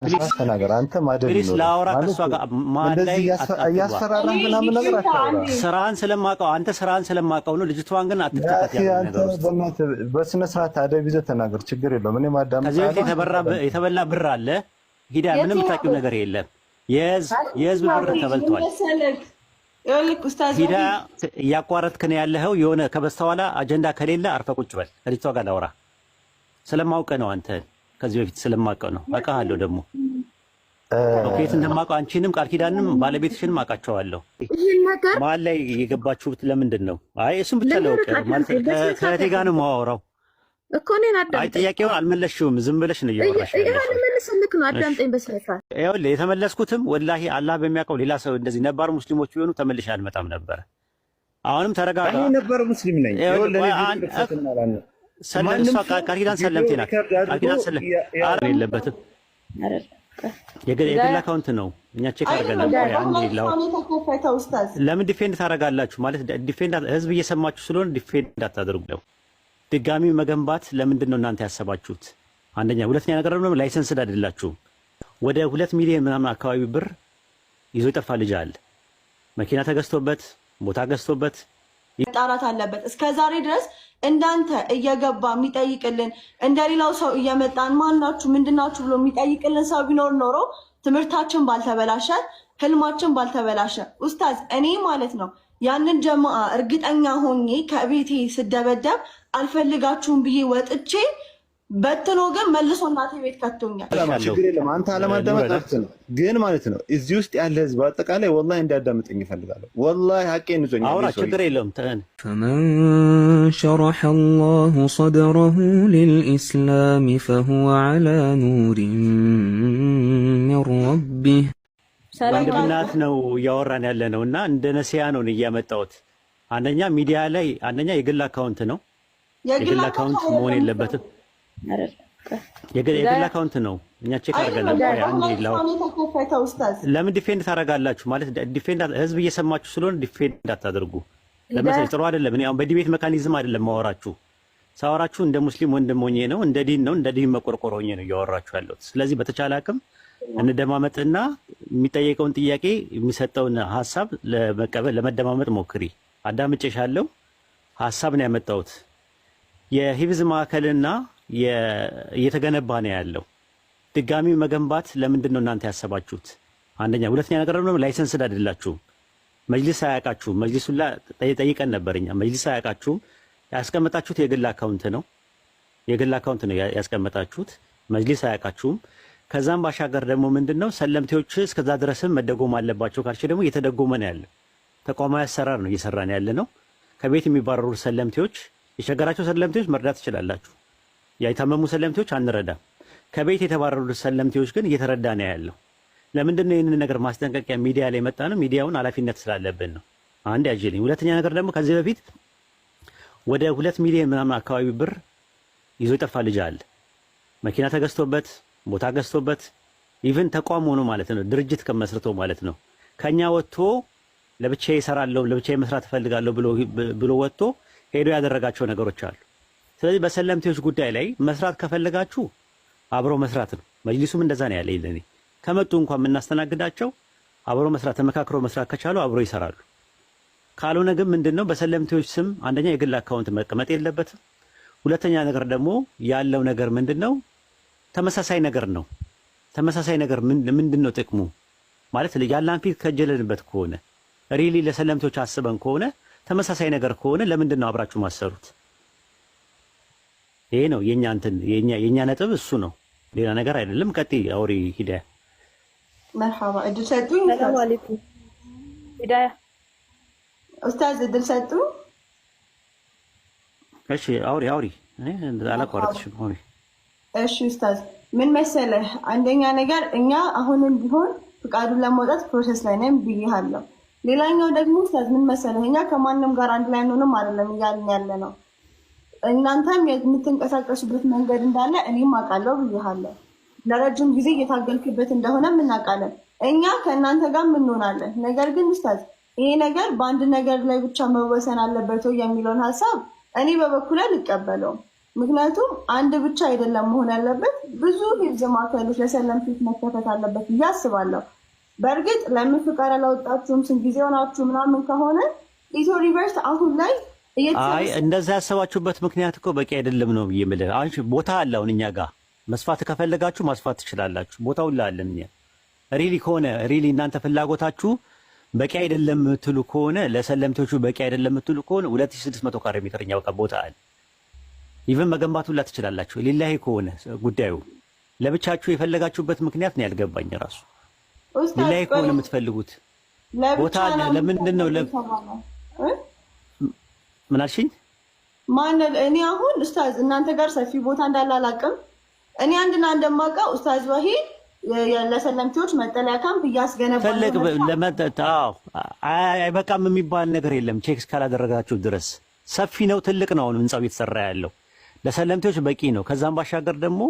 ተናገር አንተ ማደል ፕሊስ ነው ላውራ ከሷ ጋር ማላይ እያስፈራራህ ምናምን ነገር አታውራ። ስራን ስለማውቀው አንተ ስራን ስለማውቀው ነው። ልጅቷን ግን አትከታት ያለው ነገር ውስጥ በስነ ስርዓት አደብ ይዘህ ተናገር። ችግር የለውም። እኔ ማዳመጥ ከዚህ በፊት የተበላ ብር አለ። ሂዳ ምንም ታውቂው ነገር የለም። የህዝብ ብር ተበልቷል። ሂዳ እያቋረጥክ ነው ያለኸው። የሆነ ከበስተኋላ አጀንዳ ከሌለ አርፈህ ቁጭ በል። ከልጅቷ ጋር ላውራ ስለማውቀው ነው አንተ ከዚህ በፊት ስለማውቀው ነው። አውቃለሁ ደግሞ ኦኬት እንደማውቀው አንቺንም ቃል ኪዳንም ባለቤትሽንም አውቃቸዋለሁ። መሀል ላይ የገባችሁት ለምንድን ነው? አይ እሱም ብቻ ለውቅ ማለት ከእህቴ ጋር ነው የማወራው እኮ እኔን አዳምጠኝ። አይ ጥያቄውን አልመለስሽውም፣ ዝም ብለሽ ነው እያወራሽ ያለሽው። መልስልክ ነው አዳምጠኝ በስርዓት። ይኸውልህ የተመለስኩትም ወላሂ አላህ በሚያውቀው ሌላ ሰው እንደዚህ ነባር ሙስሊሞች ቢሆኑ ተመልሼ አልመጣም ነበረ። አሁንም ተረጋጋ። እኔ ነባር ሙስሊም ነኝ። እሷ ቃል ኪዳን ሰለምቴ ናት። ቃል ኪዳን ሰለም የለበትም። የግል አካውንት ነው። እኛ ቼክ አድርገናል። ለምን ዲፌንድ ታደርጋላችሁ? ማለት ዲፌንድ ህዝብ እየሰማችሁ ስለሆነ ዲፌንድ እንዳታደርጉ ነው። ድጋሚ መገንባት ለምንድን ነው እናንተ ያሰባችሁት? አንደኛ። ሁለተኛ ነገር ደግሞ ላይሰንስ አይደላችሁም። ወደ 2 ሚሊዮን ምናምን አካባቢ ብር ይዞ የጠፋ ልጅ አለ። መኪና ተገዝቶበት ቦታ ገዝቶበት መጣራት አለበት። እስከ ዛሬ ድረስ እንዳንተ እየገባ የሚጠይቅልን እንደሌላው ሰው እየመጣን ማናችሁ ምንድናችሁ ብሎ የሚጠይቅልን ሰው ቢኖር ኖሮ ትምህርታችን ባልተበላሸ፣ ህልማችን ባልተበላሸ። ኡስታዝ እኔ ማለት ነው ያንን ጀማዓ እርግጠኛ ሆኜ ከቤቴ ስደበደብ አልፈልጋችሁም ብዬ ወጥቼ በትኖ ግን መልሶ እናቴ ቤት ከቶኛል። ችግር የለም። አንተ አለማዳመጥ መብት ነው፣ ግን ማለት ነው እዚህ ውስጥ ያለ ህዝብ አጠቃላይ ወላሂ እንዲያዳምጠኝ ይፈልጋለሁ። ወላሂ ሐቄን ይዞኛል። አውራ ችግር የለውም። فمن شرح الله صدره للإسلام فهو على نور من ربه ወንድምናት ነው እያወራን ያለ ነው እና እንደ ነሲያ ነው እያመጣሁት። አንደኛ ሚዲያ ላይ አንደኛ የግል አካውንት ነው። የግል አካውንት መሆን የለበትም። የግል አካውንት ነው። እኛ ቼክ አድርገናል። ለምን ዲፌንድ ታደርጋላችሁ? ማለት ዲፌንድ ህዝብ እየሰማችሁ ስለሆነ ዲፌንድ እንዳታደርጉ። ለምሳሌ ጥሩ አይደለም። እኔ አሁን በዲቤት ሜካኒዝም አይደለም ማወራችሁ። ሳወራችሁ እንደ ሙስሊም ወንድም ሆኜ ነው፣ እንደ ዲን ነው፣ እንደ ዲን መቆርቆር ሆኜ ነው እያወራችሁ ያለሁት። ስለዚህ በተቻለ አቅም እንደማመጥና የሚጠየቀውን ጥያቄ የሚሰጠውን ሀሳብ ለመቀበል ለመደማመጥ ሞክሪ። አዳምጬሻለሁ። ሀሳብ ነው ያመጣሁት። የሂፍዝ ማዕከልና እየተገነባ ነው ያለው። ድጋሚ መገንባት ለምንድን ነው እናንተ ያሰባችሁት? አንደኛ። ሁለተኛ ነገር ደግሞ ላይሰንስ አይደላችሁም። መጅሊስ አያውቃችሁም። መጅሊሱን ጠይቀን ነበር እኛ። መጅሊስ አያውቃችሁም። ያስቀመጣችሁት የግል አካውንት ነው። የግል አካውንት ነው ያስቀመጣችሁት። መጅሊስ አያውቃችሁም። ከዛም ባሻገር ደግሞ ምንድነው ሰለምቴዎች እስከዛ ድረስም መደጎም አለባቸው ካልሽ ደግሞ እየተደጎመ ነው ያለ። ተቋማዊ አሰራር ነው እየሰራን ያለ ነው። ከቤት የሚባረሩ ሰለምቴዎች የቸገራቸው ሰለምቴዎች መርዳት ትችላላችሁ። የታመሙ ሰለምቴዎች አንረዳም። ከቤት የተባረሩ ሰለምቴዎች ግን እየተረዳ ነው ያለው። ለምንድን ነው ይህንን ነገር ማስጠንቀቂያ ሚዲያ ላይ መጣ ነው? ሚዲያውን ኃላፊነት ስላለብን ነው። አንድ ያጅልኝ። ሁለተኛ ነገር ደግሞ ከዚህ በፊት ወደ 2 ሚሊዮን ምናምን አካባቢ ብር ይዞ የጠፋ ልጅ አለ። መኪና ተገዝቶበት ቦታ ገዝቶበት ኢቭን ተቋም ሆኖ ማለት ነው ድርጅት ከመስርቶ ማለት ነው ከኛ ወጥቶ ለብቻዬ እሰራለሁ ለብቻዬ መስራት እፈልጋለሁ ብሎ ወጥቶ ሄዶ ያደረጋቸው ነገሮች አሉ። ስለዚህ በሰለምቴዎች ጉዳይ ላይ መስራት ከፈለጋችሁ አብሮ መስራት ነው። መጅሊሱም እንደዛ ነው ያለኝ። ለኔ ከመጡ እንኳን የምናስተናግዳቸው አብሮ መስራት ተመካክሮ መስራት ከቻሉ አብሮ ይሰራሉ። ካልሆነ ግን ምንድነው በሰለምቴዎች ስም አንደኛ የግል አካውንት መቀመጥ የለበትም። ሁለተኛ ነገር ደግሞ ያለው ነገር ምንድነው ተመሳሳይ ነገር ነው። ተመሳሳይ ነገር ምንድነው ጥቅሙ? ማለት ያላን ፊት ከጀለንበት ከሆነ ሪሊ ለሰለምቶች አስበን ከሆነ ተመሳሳይ ነገር ከሆነ ለምንድነው አብራችሁ ማሰሩት? ይሄ ነው የኛ ነጥብ እሱ ነው፣ ሌላ ነገር አይደለም። ቀጥይ አውሪ ሂዳያ። መርሐባ እድል ሰጡኝ። ሰላም አለይኩም ሂዳያ ኡስታዝ እድል ሰጡ። እሺ አውሪ እኔ አላቋረጥሽም አውሪ። እሺ ኡስታዝ ምን መሰለህ፣ አንደኛ ነገር እኛ አሁንም ቢሆን ፍቃዱን ለማውጣት ፕሮሰስ ላይ ነን ብዬሃለሁ። ሌላኛው ደግሞ ኡስታዝ ምን መሰለህ፣ እኛ ከማንም ጋር አንድ ላይ ሆነንም አይደለም እያልን ያለ ነው። እናንተም የምትንቀሳቀሱበት መንገድ እንዳለ እኔም አውቃለሁ ብዬሃለሁ። ለረጅም ጊዜ እየታገልክበት እንደሆነ እናውቃለን። እኛ ከእናንተ ጋር እንሆናለን። ነገር ግን ኡስታዝ ይሄ ነገር በአንድ ነገር ላይ ብቻ መወሰን አለበት የሚለውን ሀሳብ እኔ በበኩሌ አልቀበለውም። ምክንያቱም አንድ ብቻ አይደለም መሆን ያለበት፣ ብዙ ሂፍዝ ማዕከሎች ለሰለምቴዎች መከፈት አለበት ብዬ አስባለሁ። በእርግጥ ለምን ፍቃድ አላወጣችሁም ስንት ጊዜ ሆናችሁ ምናምን ከሆነ ኢትዮ ሪቨርስ አሁን ላይ አይ እንደዛ ያሰባችሁበት ምክንያት እኮ በቂ አይደለም ነው ብዬ የምልህ። አንቺ ቦታ አለ አሁን እኛ ጋር መስፋት ከፈለጋችሁ ማስፋት ትችላላችሁ። ቦታው ላለን እኛ ሪሊ ከሆነ ሪሊ እናንተ ፍላጎታችሁ በቂ አይደለም የምትሉ ከሆነ ለሰለምቴዎቹ በቂ አይደለም የምትሉ ከሆነ 2600 ካሬ ሜትር እኛ በቃ ቦታ አለ። ኢቭን መገንባቱ ላ ትችላላችሁ። ሊላሂ ከሆነ ጉዳዩ ለብቻችሁ የፈለጋችሁበት ምክንያት ነው ያልገባኝ ራሱ። ሊላሂ ከሆነ የምትፈልጉት ቦታ አለ። ለምንድን ነው ምን አልሽኝ? ማነው እኔ አሁን ኡስታዝ እናንተ ጋር ሰፊ ቦታ እንዳለ አላውቅም። እኔ አንድና እንደማውቀው ኡስታዝ ወሂድ ለሰለምቴዎች መጠለያ ካምፕ እያስገነባ ፈለግ ለመጣው አይበቃም የሚባል ነገር የለም። ቼክ እስካላደረጋችሁ ድረስ ሰፊ ነው፣ ትልቅ ነው። አሁን ህንጻው እየተሰራ ያለው ለሰለምቴዎች በቂ ነው። ከዛም ባሻገር ደግሞ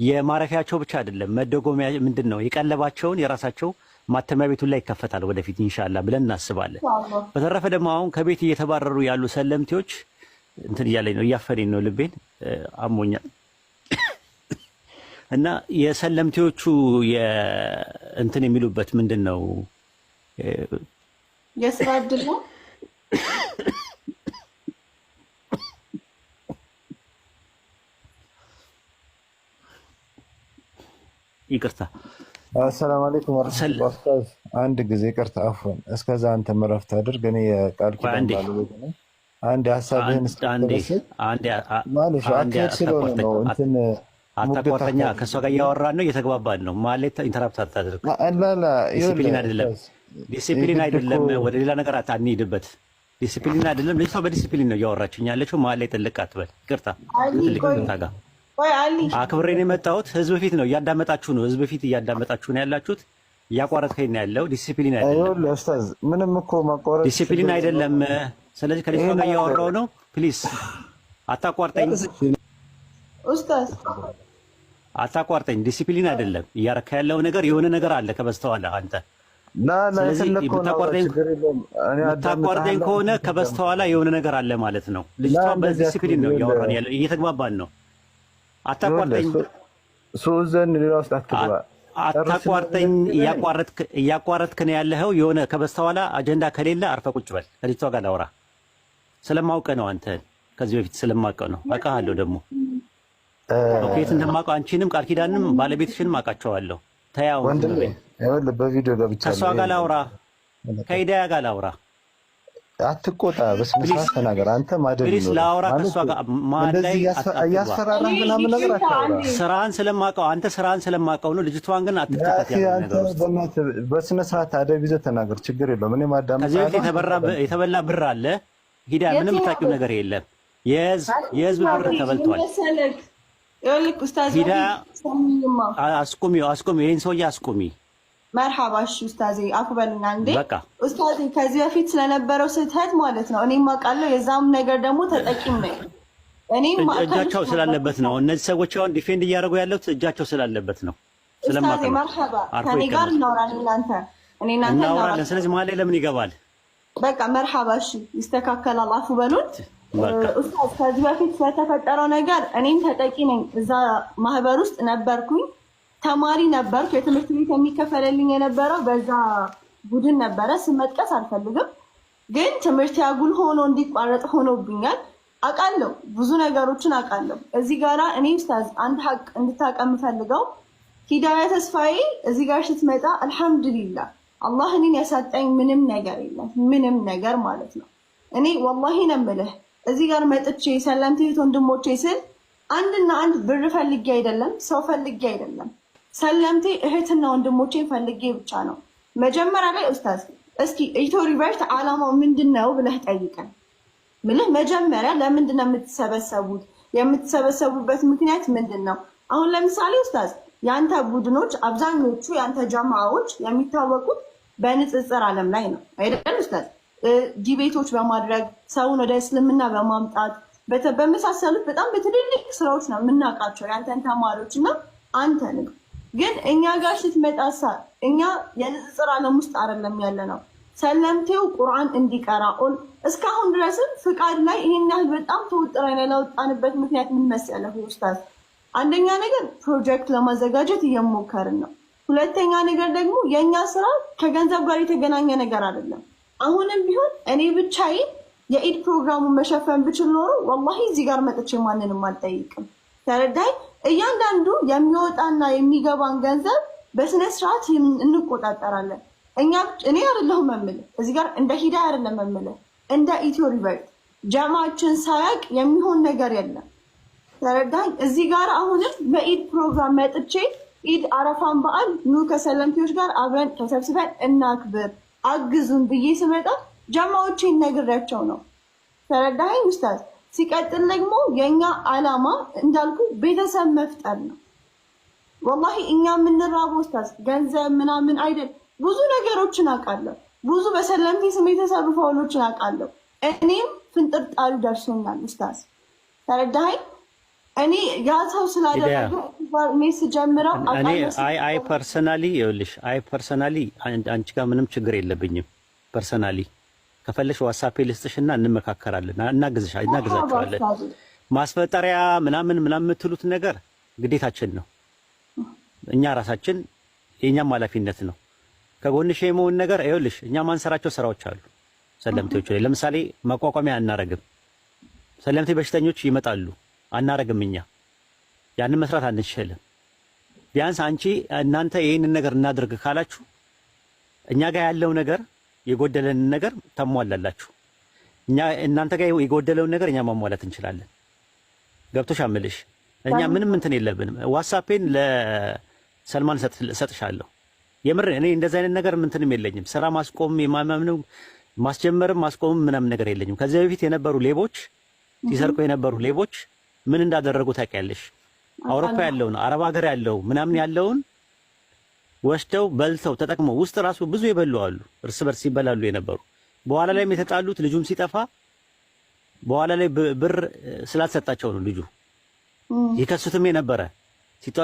የማረፊያቸው ብቻ አይደለም መደጎሚያ ምንድን ነው የቀለባቸውን የራሳቸው ማተሚያ ቤቱን ላይ ይከፈታል ወደፊት ኢንሻአላህ ብለን እናስባለን። በተረፈ ደግሞ አሁን ከቤት እየተባረሩ ያሉ ሰለምቴዎች እንትን እያለኝ ነው እያፈረኝ ነው ልቤን አሞኛል። እና የሰለምቴዎቹ እንትን የሚሉበት ምንድን ነው የስራ እድል ነው። ይቅርታ አሰላሙ አለይኩም ወራህመቱላሂ ኡስታዝ አንድ ጊዜ ይቅርታ አፍወን እስከዛ አንተ መረፍት አድርግ። እኔ የቃል ኪዳን ባለቤት ነኝ። አንድ ሀሳብህን አታቋርጠኛ። ከእሷ ጋር እያወራን ነው እየተግባባን ነው። ማለት ኢንተራፕት አታድርግ። ዲሲፕሊን አይደለም ዲሲፕሊን አይደለም። ወደ ሌላ ነገር አንሂድበት። ዲሲፕሊን አይደለም። ልጅቷ በዲሲፕሊን ነው እያወራችኝ ያለችው። መሀል ላይ ጥልቅ አትበል። ይቅርታ ታጋ አክብሬ ነው የመጣሁት። ህዝብ ፊት ነው እያዳመጣችሁ ነው። ህዝብ ፊት እያዳመጣችሁ ነው ያላችሁት። እያቋረጥከኝ ነው ያለው። ዲሲፕሊን አይደለም ኡስታዝ፣ ምንም እኮ ማቋረጥ ዲሲፕሊን አይደለም። ስለዚህ ከልጅቷ ጋር እያወራሁ ነው። ፕሊዝ አታቋርጠኝ ኡስታዝ፣ አታቋርጠኝ። ዲሲፕሊን አይደለም እያረካ ያለው ነገር የሆነ ነገር አለ ከበስተኋላ አንተ። የምታቋርጠኝ ከሆነ ከበስተኋላ የሆነ ነገር አለ ማለት ነው። ልጅቷ በዲሲፕሊን ነው እያወራን ያለው፣ እየተግባባን ነው። አታቋርጠኝ አታቋርጠኝ። እያቋረጥክ ነው ያለኸው። የሆነ ከበስተኋላ አጀንዳ ከሌለ አርፈህ ቁጭ በል። ከልጅቷ ጋር ላውራ ስለማውቀህ ነው። አንተ ከዚህ በፊት ስለማውቀው ነው። አውቃለሁ ደግሞ ኦኬት እንደማውቀው አንቺንም ቃል ኪዳንም ባለቤትሽንም አውቃቸዋለሁ። ተያው በቪዲዮ ገብቻለሁ። ከእሷ ጋር ላውራ፣ ከሂዳያ ጋር ላውራ። አትቆጣ፣ በስነ ስርዓት ተናገር። አንተ ማደል ፕሊስ ላውራ ከእሷ ጋር ማላይ እያስፈራራህ ምናምን ነገር አታውራ። ስራህን ስለማውቀው አንተ ስራህን ስለማውቀው ነው። ልጅቷን ግን አትከታት ያለው ነገር ውስጥ በስነ ስርዓት አደብ ይዘህ ተናገር። ችግር የለውም። እኔ ማዳመጥ ከዚህ በፊት የተበላ ብር አለ። ሂዳያ ምንም የምታውቂው ነገር የለም። የህዝብ ብር ተበልቷል። ሂዳያ አስቁሚው፣ ይሄን ሰውዬ አስቁሚ። መርሐባ እሺ ኡስታዜ አፉ በልና እንዴ ኡስታዜ ከዚህ በፊት ስለነበረው ስህተት ማለት ነው እኔም አውቃለሁ። የዛም ነገር ደግሞ ተጠቂም ነኝ እኔም እጃቸው ስላለበት ነው። እነዚህ ሰዎች አሁን ዲፌንድ እያደረጉ ያሉት እጃቸው ስላለበት ነው። ኡስታዜ መርሐባ ከኔ ጋር እናወራለን። እናንተ እናወራለን። ስለዚህ መሀል ላይ ለምን ይገባል? በቃ መርሐባ እሺ ይስተካከላል። አፉ በሉት ኡስታዝ። ከዚህ በፊት ስለተፈጠረው ነገር እኔም ተጠቂ ነኝ። እዛ ማህበር ውስጥ ነበርኩኝ፣ ተማሪ ነበርኩ። የትምህርት ቤት የሚከፈለልኝ የነበረው በዛ ቡድን ነበረ። ስመጥቀስ አልፈልግም፣ ግን ትምህርት ያጉል ሆኖ እንዲቋረጥ ሆኖብኛል። አውቃለሁ፣ ብዙ ነገሮችን አውቃለሁ። እዚህ ጋራ እኔ ኡስታዝ አንድ ሀቅ እንድታውቅ የምፈልገው ሂዳያ ተስፋዬ እዚህ ጋር ስትመጣ አልሐምዱሊላህ አላህ እኔን ያሳጣኝ ምንም ነገር የለም፣ ምንም ነገር ማለት ነው። እኔ ወላሂ ነው የምልህ እዚህ ጋር መጥቼ ሰለምቴ ወንድሞቼ ስል አንድና አንድ ብር ፈልጌ አይደለም፣ ሰው ፈልጌ አይደለም። ሰለምቴ እህትና ወንድሞቼን ፈልጌ ብቻ ነው። መጀመሪያ ላይ ኡስታዝ እስኪ ኢትዮ ሪቨርስ ዓላማው ምንድን ነው ብለህ ጠይቀን። ምልህ መጀመሪያ ለምንድን ነው የምትሰበሰቡት? የምትሰበሰቡበት ምክንያት ምንድን ነው? አሁን ለምሳሌ ኡስታዝ የአንተ ቡድኖች አብዛኞቹ የአንተ ጀማዎች የሚታወቁት በንጽጽር ዓለም ላይ ነው አይደል ኡስታዝ? ዲቤቶች በማድረግ ሰውን ወደ እስልምና በማምጣት በመሳሰሉት በጣም በትልልቅ ስራዎች ነው የምናውቃቸው የአንተን ተማሪዎች እና አንተንም። ግን እኛ ጋር ስትመጣሳ እኛ የንጽጽር ዓለም ውስጥ አይደለም ያለ ነው። ሰለምቴው ቁርአን እንዲቀራ እስካሁን ድረስም ፍቃድ ላይ ይሄን ያህል በጣም ተወጥረን ያላወጣንበት ምክንያት ምን መሰለህ ኡስታዝ? አንደኛ ነገር ፕሮጀክት ለማዘጋጀት እየሞከርን ነው። ሁለተኛ ነገር ደግሞ የኛ ስራ ከገንዘብ ጋር የተገናኘ ነገር አይደለም። አሁንም ቢሆን እኔ ብቻዬን የኢድ ፕሮግራሙን መሸፈን ብችል ኖሮ ወላሂ እዚህ ጋር መጥቼ ማንንም አልጠይቅም። ተረዳይ? እያንዳንዱ የሚወጣና የሚገባን ገንዘብ በስነ ስርዓት እንቆጣጠራለን። እኔ አይደለሁም የምልህ እዚህ ጋር እንደ ሂዳ አይደለም የምልህ እንደ ኢትዮ ሪቨርት ጀማችን ሳያቅ የሚሆን ነገር የለም። ተረዳኝ? እዚህ ጋር አሁንም በኢድ ፕሮግራም መጥቼ ኢድ አረፋን በዓል ኑ ከሰለምቴዎች ጋር አብረን ተሰብስበን እናክብር አግዙን ብዬ ስመጣ ጀማዎቼን ነግሬያቸው ነው። ተረዳኝ ኡስታዝ? ሲቀጥል ደግሞ የኛ አላማ እንዳልኩ ቤተሰብ መፍጠር ነው። ወላሂ እኛ የምንራበው ኡስታዝ ገንዘብ ምናምን አይደል። ብዙ ነገሮችን አውቃለሁ። ብዙ በሰለምቴ ስም የተሰሩ ፋውሎችን አውቃለሁ። እኔም ፍንጥርጣሪ ደርሶኛል ኡስታዝ። ተረዳኝ? እኔ ያ ሰው ስላደረገ እኔ ስጀምረው አይ ፐርሰናሊ ይኸውልሽ፣ አይ ፐርሰናሊ አንቺ ጋር ምንም ችግር የለብኝም። ፐርሰናሊ ከፈለሽ ዋትስአፕ ልስጥሽና እንመካከራለን፣ እናግዛቸዋለን። ማስፈጠሪያ ምናምን የምትሉት ነገር ግዴታችን ነው። እኛ ራሳችን የኛም ኃላፊነት ነው። ከጎንሽ የመሆን ነገር ይኸውልሽ፣ እኛ ማንሰራቸው ስራዎች አሉ ሰለምቴዎች ላይ። ለምሳሌ ማቋቋሚያ አናረግም። ሰለምቴ በሽተኞች ይመጣሉ አናረግም። እኛ ያንን መስራት አንችልም። ቢያንስ አንቺ እናንተ ይሄንን ነገር እናድርግ ካላችሁ እኛ ጋር ያለው ነገር የጎደለንን ነገር ታሟላላችሁ። እናንተ ጋር የጎደለውን ነገር እኛ ማሟላት እንችላለን። ገብቶሽ አምልሽ እኛ ምንም እንትን የለብንም። ዋትስአፔን ለሰልማን ሰጥሻለሁ። የምር እኔ እንደዚህ አይነት ነገር ምንትንም የለኝም። ስራ ማስቆም የማመምነው ማስጀመርም ማስቆምም ምናምን ነገር የለኝም። ከዚህ በፊት የነበሩ ሌቦች ሲሰርቁ የነበሩ ሌቦች ምን እንዳደረጉ ታውቂያለሽ? አውሮፓ ያለውን አረብ ሀገር ያለው ምናምን ያለውን ወስደው በልተው ተጠቅመው ውስጥ ራሱ ብዙ የበሉ አሉ። እርስ በርስ ሲበላሉ የነበሩ በኋላ ላይም የተጣሉት ልጁም ሲጠፋ በኋላ ላይ ብር ስላልሰጣቸው ነው። ልጁ ይከሱትም የነበረ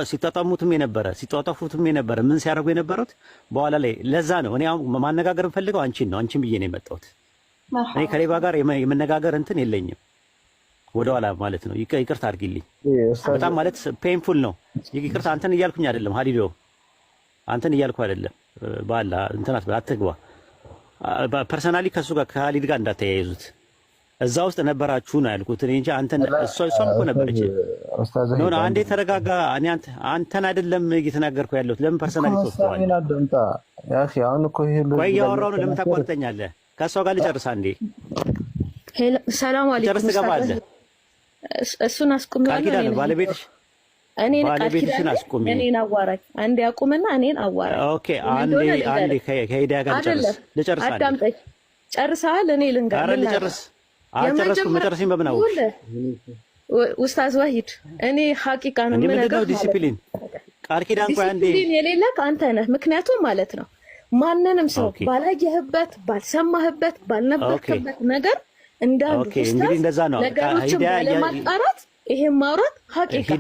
ሲጣጣሙትም የነበረ ሲጣጣፉትም የነበረ ምን ሲያደርጉ የነበሩት በኋላ ላይ። ለዛ ነው እኔ ማነጋገር የምፈልገው አንቺን ነው። አንቺን ብዬ ነው የመጣሁት። እኔ ከሌባ ጋር የመነጋገር እንትን የለኝም። ወደኋላ ማለት ነው። ይቅርታ አድርጊልኝ። በጣም ማለት ፔንፉል ነው። ይቅርታ አንተን እያልኩኝ አይደለም ሀሊዶ፣ አንተን እያልኩ አይደለም። ባላ እንትናት አትግባ። ፐርሰናሊ ከሱ ጋር ከሀሊድ ጋር እንዳተያይዙት እዛ ውስጥ ነበራችሁ ነው ያልኩት እኔ እንጂ አንተን እሷም እኮ ነበረች። ነው አንዴ ተረጋጋ። እኔ አንተን አይደለም እየተናገርኩ ያለሁት። ለምን ፐርሰናሊ ተወስተዋል? ቆይ እያወራሁ ነው። ለምን ታቋርጠኛለህ? ከእሷ ጋር ልጨርስ አንዴ። ሰላም አለይኩም። ጨርስ ትገባለህ። እሱን አስቁሚዋለሁ። ባለቤትሽን አስቁሚ። እኔን አዋራኝ። አንዴ አቁምና እኔን አዋራኝ። ኦኬ አንዴ ከሂዳያ ጋር ልጨርስ። አዳምጠኝ። ጨርሰሃል? እኔ ልንገር። ኧረ ልጨርስ። አልጨረስኩም። መጨረሴን በምን አወቅሽ? ኡስታዝ ዋሂድ፣ እኔ ሐቂቃ ነው የምነግርህ። ዲሲፕሊን ቃል ኪዳን ቆይ አንዴ ዲሲፕሊን የሌለህ አንተ ነህ። ምክንያቱም ማለት ነው ማንንም ሰው ባላየህበት፣ ባልሰማህበት፣ ባልነበርክበት ነገር እንዳሉ እንደዛ ነው ነገሮችን ለማጣራት ይሄን ማውራት ሐቂቃ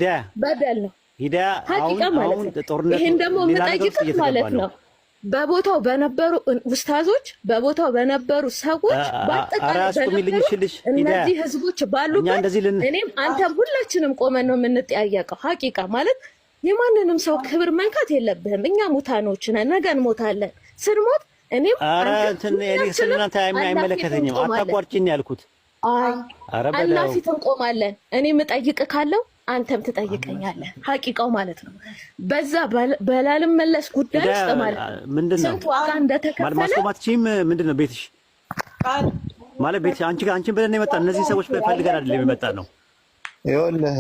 በደል ነው። ሐቂቃ ማለት ነው። ይሄን ደግሞ የምጠይቅህ ማለት ነው በቦታው በነበሩ ኡስታዞች፣ በቦታው በነበሩ ሰዎች፣ በአጠቃላይ እነዚህ ህዝቦች ባሉበት እኔም አንተም ሁላችንም ቆመን ነው የምንጠያየቀው። ሐቂቃ ማለት የማንንም ሰው ክብር መንካት የለብህም። እኛ ሙታኖች ነን፣ ነገ እንሞታለን። ስንሞት እኔም ስለናንተ አይመለከተኝም። አታቋርጭኝ ያልኩት አላህ ፊት እንቆማለን። እኔም እጠይቅ ካለው አንተም ትጠይቀኛለህ። ሐቂቃው ማለት ነው። በዛ በላልመለስ ጉዳይ ውስጥ ማለት ነው ስንት ዋጋ እንደተከፈለ ማስቆማትቺም ምንድነው ቤትሽ ማለት ቤት አንቺን ብለን የመጣ እነዚህ ሰዎች ፈልገን አይደለም የመጣ ነው። ይኸውልህ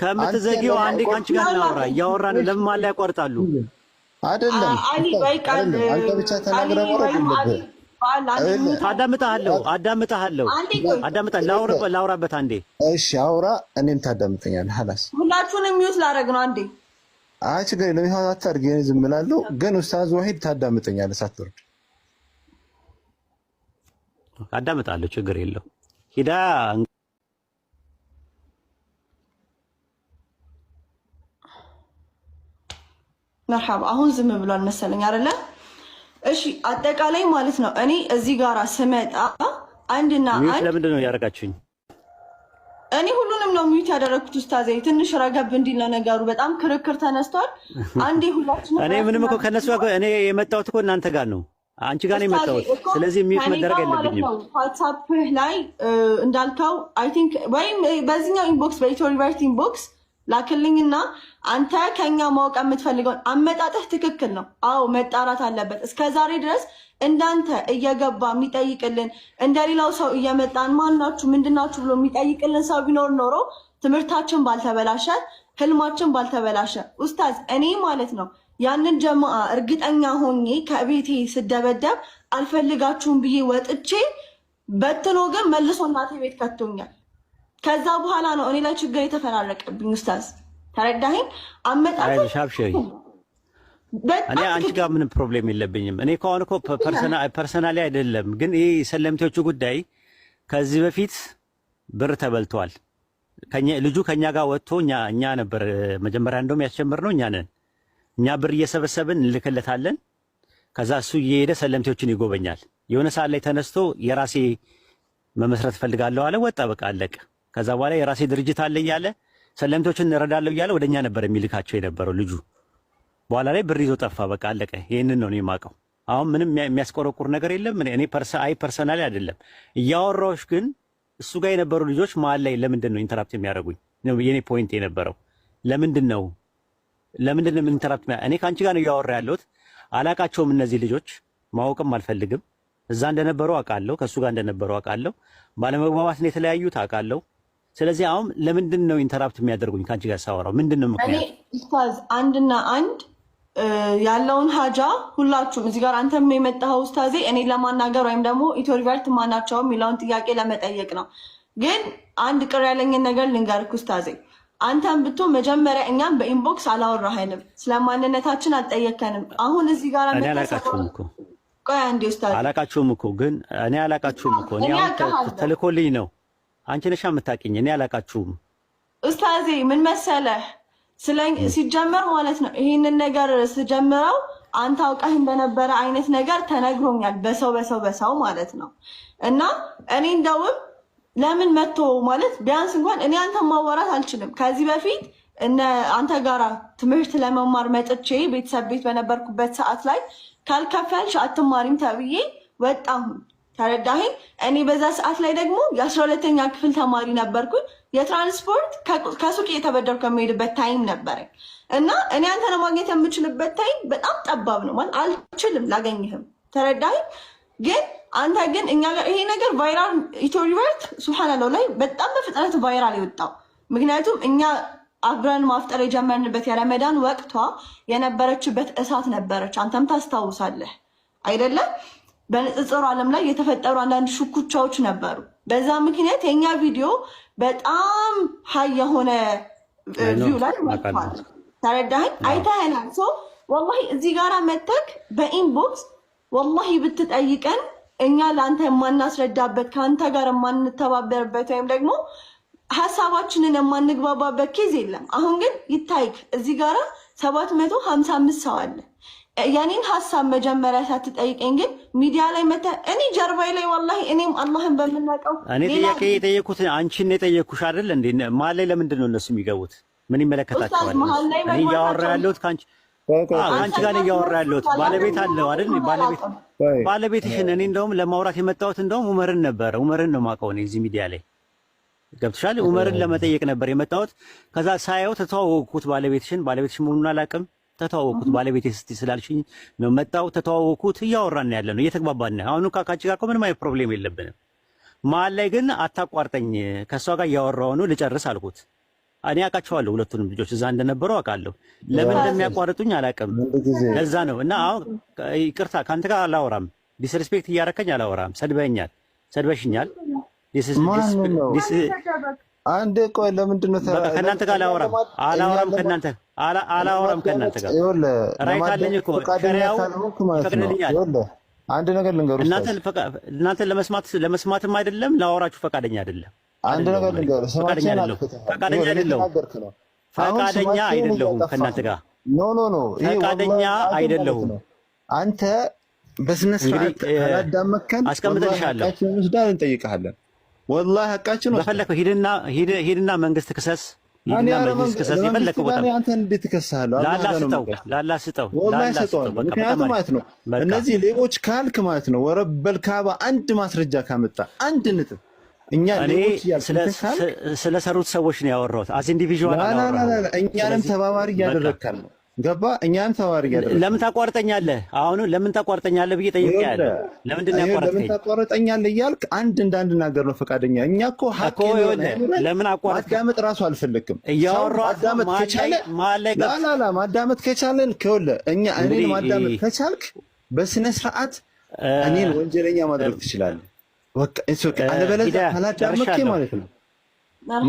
ከምትዘጊው አንዴ ከአንቺ ጋር እናውራ። እያወራን ለምን ማላ ያቋርጣሉ? አይደለም አንተ ብቻ ተናግረህ አዳምጣለሁ። ላውራበት አንዴ። እሺ አውራ፣ እኔም ታዳምጠኛለህ። ሀላስ ሁላችሁንም ሚውት ላደርግ ነው አንዴ። አይ ችግር የለም። ይኸው አታድርግ። እኔ ዝም እላለሁ፣ ግን ኡስታዝ ዋሂድ ታዳምጠኛለህ ሳትወርድ። አዳምጣለሁ፣ ችግር የለው። ሂዳ መርሐባ አሁን ዝም ብሏል መሰለኝ አይደለ? እሺ አጠቃላይ ማለት ነው እኔ እዚህ ጋር ስመጣ አንድና አንድ ለምንድን ነው ያደረጋችሁኝ? እኔ ሁሉንም ነው ሚዩት ያደረኩት ኡስታዝ። ትንሽ ረገብ እንዲል ነው ነገሩ። በጣም ክርክር ተነስቷል። አንዴ ሁላችንም እኔ ምንም እኮ ከነሱ ጋር እኔ የመጣሁት እኮ እናንተ ጋር ነው፣ አንቺ ጋር ነው የመጣሁት። ስለዚህ ሚዩት መደረግ የለብኝም። ዋትስአፕ ላይ እንዳልከው አይ ቲንክ ወይም በዚህኛው ኢንቦክስ በኢትዮ ሪቨርት ኢንቦክስ ላክልኝና አንተ ከኛ ማወቅ የምትፈልገውን አመጣጥህ ትክክል ነው። አዎ መጣራት አለበት። እስከዛሬ ድረስ እንዳንተ እየገባ የሚጠይቅልን እንደሌላው ሰው እየመጣን ማናችሁ ምንድናችሁ ብሎ የሚጠይቅልን ሰው ቢኖር ኖሮ ትምህርታችን ባልተበላሸ፣ ህልማችን ባልተበላሸ። ኡስታዝ እኔ ማለት ነው ያንን ጀማዓ እርግጠኛ ሆኜ ከቤቴ ስደበደብ አልፈልጋችሁም ብዬ ወጥቼ በትኖ ግን መልሶ እናቴ ቤት ከቶኛል። ከዛ በኋላ ነው እኔ ላይ ችግር የተፈራረቀብኝ። ኡስታዝ ተረዳኸኝ? አመጣጥ ሻብሽሪ እኔ አንቺ ጋር ምንም ፕሮብሌም የለብኝም። እኔ ከሆነ እኮ ፐርሰናሊ አይደለም፣ ግን ይሄ ሰለምቴዎቹ ጉዳይ ከዚህ በፊት ብር ተበልቷል። ልጁ ከኛ ጋር ወጥቶ እኛ ነበር መጀመሪያ እንደውም ያስጀምርነው እኛ ነን። እኛ ብር እየሰበሰብን እንልክለታለን። ከዛ እሱ እየሄደ ሰለምቴዎችን ይጎበኛል። የሆነ ሰዓት ላይ ተነስቶ የራሴ መመስረት ፈልጋለሁ አለ። ወጣ፣ በቃ አለቀ። ከዛ በኋላ የራሴ ድርጅት አለ እያለ ሰለምቴዎችን እረዳለሁ እያለ ወደኛ ነበር የሚልካቸው የነበረው ልጁ። በኋላ ላይ ብር ይዞ ጠፋ። በቃ አለቀ። ይሄንን ነው እኔ የማውቀው። አሁን ምንም የሚያስቆረቁር ነገር የለም። እኔ ፐርሰናሊ አይደለም እያወራሁሽ፣ ግን እሱ ጋር የነበሩ ልጆች መሀል ላይ ለምንድን ነው ኢንተራፕት የሚያደርጉኝ? የኔ ፖይንት የነበረው ለምንድን ነው ኢንተራፕት? እኔ ከአንቺ ጋር ነው እያወራ ያለሁት። አላቃቸውም እነዚህ ልጆች፣ ማወቅም አልፈልግም። እዛ እንደነበሩ አውቃለሁ፣ ከእሱ ጋር እንደነበሩ አውቃለሁ። ባለመግባባት ነው የተለያዩት አውቃለሁ። ስለዚህ አሁን ለምንድን ነው ኢንተራፕት የሚያደርጉኝ ከአንቺ ጋር ሳወራው? ምንድን ነው ምክንያቱ? ኡስታዝ አንድና አንድ ያለውን ሀጃ ሁላችሁም እዚህ ጋር አንተም የመጣኸው ኡስታዜ እኔ ለማናገር ወይም ደግሞ ኢትዮ ሪቨርት ማናቸው የሚለውን ጥያቄ ለመጠየቅ ነው። ግን አንድ ቅር ያለኝን ነገር ልንገርክ ኡስታዜ። አንተም ብቶ መጀመሪያ እኛም በኢንቦክስ አላወራኸንም፣ ስለማንነታችን አልጠየከንም። አሁን እዚህ ጋር እኔ አላቃችሁም እኮ ቆይ አንዴ ኡስታዝ አላቃችሁም እኮ ግን እኔ አላቃችሁም እኮ እኔ አሁን ተልኮልኝ ነው። አንቺ ነሽ የምታውቂኝ፣ እኔ አላቃችሁም ኡስታዜ። ምን መሰለህ ሲጀመር ማለት ነው ይሄንን ነገር ስጀምረው አንተ አውቀህ እንደነበረ አይነት ነገር ተነግሮኛል፣ በሰው ማለት ነው። እና እኔ እንደውም ለምን መጥቶ ማለት ቢያንስ እንኳን እኔ አንተ ማወራት አልችልም። ከዚህ በፊት አንተ ጋራ ትምህርት ለመማር መጥቼ ቤተሰብ ቤት በነበርኩበት ሰዓት ላይ ካልከፈልሽ አትማሪም ተብዬ ወጣሁ። ተረዳኸኝ? እኔ በዛ ሰዓት ላይ ደግሞ የ12ኛ ክፍል ተማሪ ነበርኩኝ። የትራንስፖርት ከሱቅ እየተበደርኩ የሚሄድበት ታይም ነበረኝ እና እኔ አንተ ለማግኘት የምችልበት ታይም በጣም ጠባብ ነው ማለት አልችልም ላገኝህም። ተረዳኸኝ? ግን አንተ ግን እኛ ጋር ይሄ ነገር ቫይራል ኢትዮ ሪቨርት ሱብሃንአላህ ላይ በጣም በፍጥነት ቫይራል የወጣው ምክንያቱም እኛ አብረን ማፍጠር የጀመርንበት የረመዳን ወቅቷ የነበረችበት እሳት ነበረች። አንተም ታስታውሳለህ አይደለም? በንጽጽሩ ዓለም ላይ የተፈጠሩ አንዳንድ ሽኩቻዎች ነበሩ። በዛ ምክንያት የኛ ቪዲዮ በጣም ሀይ የሆነ ቪው ላይ ወጥቷል። ተረዳኸኝ? አይተኸናል። ወላሂ እዚህ ጋራ መተክ በኢንቦክስ ወላሂ ብትጠይቀን እኛ ለአንተ የማናስረዳበት ከአንተ ጋር የማንተባበርበት ወይም ደግሞ ሀሳባችንን የማንግባባበት ኬዝ የለም። አሁን ግን ይታይክ እዚህ ጋራ 755 ሰው አለ። የኔን ሀሳብ መጀመሪያ ሳትጠይቀኝ ግን ሚዲያ ላይ መተህ እኔ ጀርባይ ላይ ወላሂ እኔም አላህን በምናውቀው እኔ ጥያቄ የጠየኩት አንቺን የጠየኩሽ አይደል እንዴ? መሀል ላይ ለምንድን ነው እነሱ የሚገቡት? ምን ይመለከታቸዋል? እኔ እያወራ ያለሁት ከአንቺ ጋር ነው እያወራ ያለሁት። ባለቤት አለው አይደል? ባለቤትሽን እኔ እንደውም ለማውራት የመጣሁት እንደውም ኡመርን ነበረ። ኡመርን ነው የማውቀው እኔ እዚህ ሚዲያ ላይ ገብቶሻል? ኡመርን ለመጠየቅ ነበር የመጣሁት። ከዛ ሳየው ተተዋወቅኩት ባለቤትሽን መሆኑን አላውቅም። ተተዋወቅኩት ባለቤቴ እስቲ ስላልሽኝ ነው መጣው። ተተዋወቅኩት እያወራን ያለ ነው እየተግባባን። አሁን ካካቺ ጋር እኮ ምንም አይነት ፕሮብሌም የለብንም። መሀል ላይ ግን አታቋርጠኝ፣ ከእሷ ጋር እያወራሁ ነው ልጨርስ አልኩት። እኔ አውቃቸዋለሁ ሁለቱንም ልጆች እዛ እንደነበሩ አውቃለሁ። ለምን እንደሚያቋርጡኝ አላውቅም። ለዛ ነው እና አሁን ይቅርታ ከአንተ ጋር አላወራም። ዲስሪስፔክት እያረከኝ አላወራም። ሰድበሽኛል። አንዴ ቆይ፣ ለምንድን ነው ከእናንተ ጋር አላወራም ከእናንተ ጋር ራይት አለኝ እኮ ሸሪዓው ይፈቅድልኛል። አንድ ነገር ልንገርህ፣ እናንተን ለመስማትም አይደለም ላወራችሁ ፈቃደኛ አይደለም። አንድ ነገር ልንገርህ፣ ፈቃደኛ አይደለሁም ከእናንተ ጋር ኖ ፈቃደኛ አይደለሁም። አንተ በስነ ስርዓት ካላዳመከን አስቀምጥልሻለሁ፣ ወስዳን እንጠይቅሃለን። ወላሂ ሐቃችን ነው። በፈለከው ሂድና መንግስት ክሰስ፣ ሂድና መንግስት ክሰስ። የፈለከው ቦታ አንተ እንዴት ትከሳለህ? ላላ ስጠው። ምክንያቱም ማለት ነው እነዚህ ሌቦች ካልክ ማለት ነው ወረበል ካባ አንድ ማስረጃ ካመጣ አንድ ንጥብ እኛ ሌቦች ስለሰሩት ሰዎች ነው ያወራሁት። አዝ ኢንዲቪዥዋል እኛንም ተባባሪ እያደረግካል ነው። ገባ? እኛንም ተባባሪ እያደረግካል። ለምን ታቋርጠኛለህ? አሁን ለምን ታቋርጠኛለህ ብዬ ጠይቄያለሁ። ለምንድን ነው ያቋርጠኝ? ለምን ታቋርጠኛለህ እያልክ አንድ እንዳንናገር ነው ፈቃደኛ። እኛ እኮ ሀቅ ለምን አቋርጠኝ? ማዳመጥ ራሱ አልፈለግም። እያወራሁ ማዳመጥ ከቻለ ማዳመጥ ከቻለን ከወለ እኛ እኔን ማዳመጥ ከቻልክ በስነ ስርዓት እኔን ወንጀለኛ ማድረግ ትችላለህ። አለበለዚያ ካላዳመጥክ ማለት ነው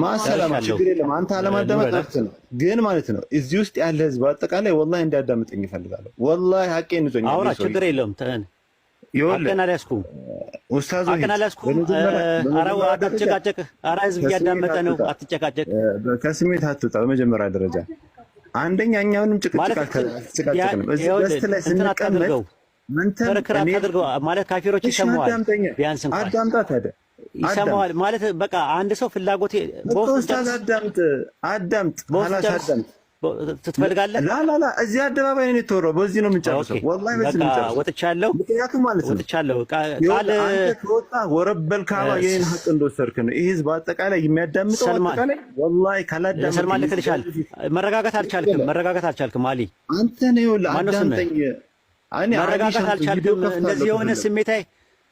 ማሰላማ ችግር የለም። አንተ አለማዳመጥ መብት ነው፣ ግን ማለት ነው እዚህ ውስጥ ያለ ህዝብ አጠቃላይ ወላሂ እንዲያዳምጠኝ ይፈልጋለሁ። ወላሂ ሀቄን ይዞኛል። አውራ ችግር የለውም። አቀናሊያስኩም ኡስታዝ አቀናሊያስኩም አራው አትጨቃጨቅ። አራ ህዝብ እያዳመጠ ነው፣ አትጨቃጨቅ። ከስሜት አትውጣ። በመጀመሪያ ደረጃ አንደኛ እኛ ምንም ጭቅጭቅ አትጨቃጨቅንም። እዚህ ገስት ላይ ስንቀመጥ ክርክር አታድርገው ማለት ካፊሮች ይሰማዋል። ቢያንስ እንኳን አዳምጣት አይደል ይሰማዋል ማለት በቃ አንድ ሰው ፍላጎት በኡስታዝ አዳምጥ ትፈልጋለህ? ላ እዚህ አደባባይ ነው የተወራው። በዚህ ነው የምንጨርሰው። ወላሂ በዚህ ነው የምንጨርሰው። ወጥቻለሁ። ምክንያቱም ማለት ነው ወጥቻለሁ። ቃል ከወጣ ወረበል ካባ የኔን ሀቅ እንደወሰድክ ነው። ይህ ህዝብ አጠቃላይ የሚያዳምጠው አጠቃላይ ወላሂ ካላዳመጥ ሰልማን ልክልሻል። መረጋጋት አልቻልክም። አሊ አንተ ነው ይኸውልህ፣ አዳምጠኝ። መረጋጋት አልቻልክም። እንደዚህ የሆነ ስሜታዊ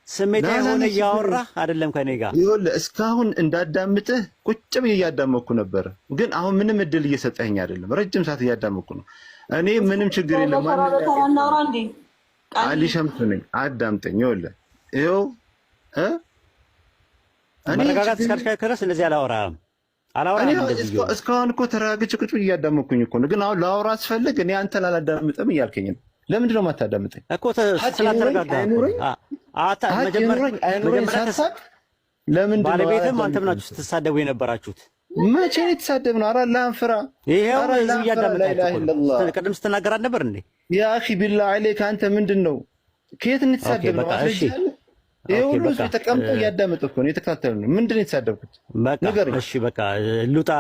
የሆነ እያወራህ አይደለም ከኔ ጋር። ይኸውልህ እስካሁን እንዳዳምጥህ ቁጭ ብዬ እያዳመጥኩ ነበረ፣ ግን አሁን ምንም እድል እየሰጠኸኝ አይደለም። ረጅም ሰዓት እያዳመጥኩ ነው። እኔ ምንም ችግር የለም። አሊ ሸምሱ ነኝ። አዳምጠኝ። ይኸውልህ መረጋጋት እስካልቻልክ ድረስ እንደዚህ አላወራህም። እስካሁን እኮ ተረጋግቼ ቁጭ ብዬ እያዳመጥኩኝ እኮ ነው። ግን አሁን ላወራ አስፈልግ እኔ አንተን አላዳምጥም እያልከኝ ነው። ለምንድን ነው የማታዳምጠኝ እኮ? ስላልተረጋጋህ ባለቤትም አንተም ናችሁ ስትሳደቡ የነበራችሁት። መቼ ነው የተሳደብነው? ኧረ አላህን ፍራ። ይሄው ህዝብ እያዳመጣችሁ ቅድም ስትናገር አልነበር እንዴ? ያ አኺ ቢላህ ዐለይክ አንተ ምንድን ነው ከየት ነው የተሳደብነው? ይሄ ሁሉ ህዝብ ተቀምጦ እያዳመጠ እኮ ነው የተከታተሉ ነው። ምንድን ነው የተሳደብኩት? እሺ በቃ ሉጣ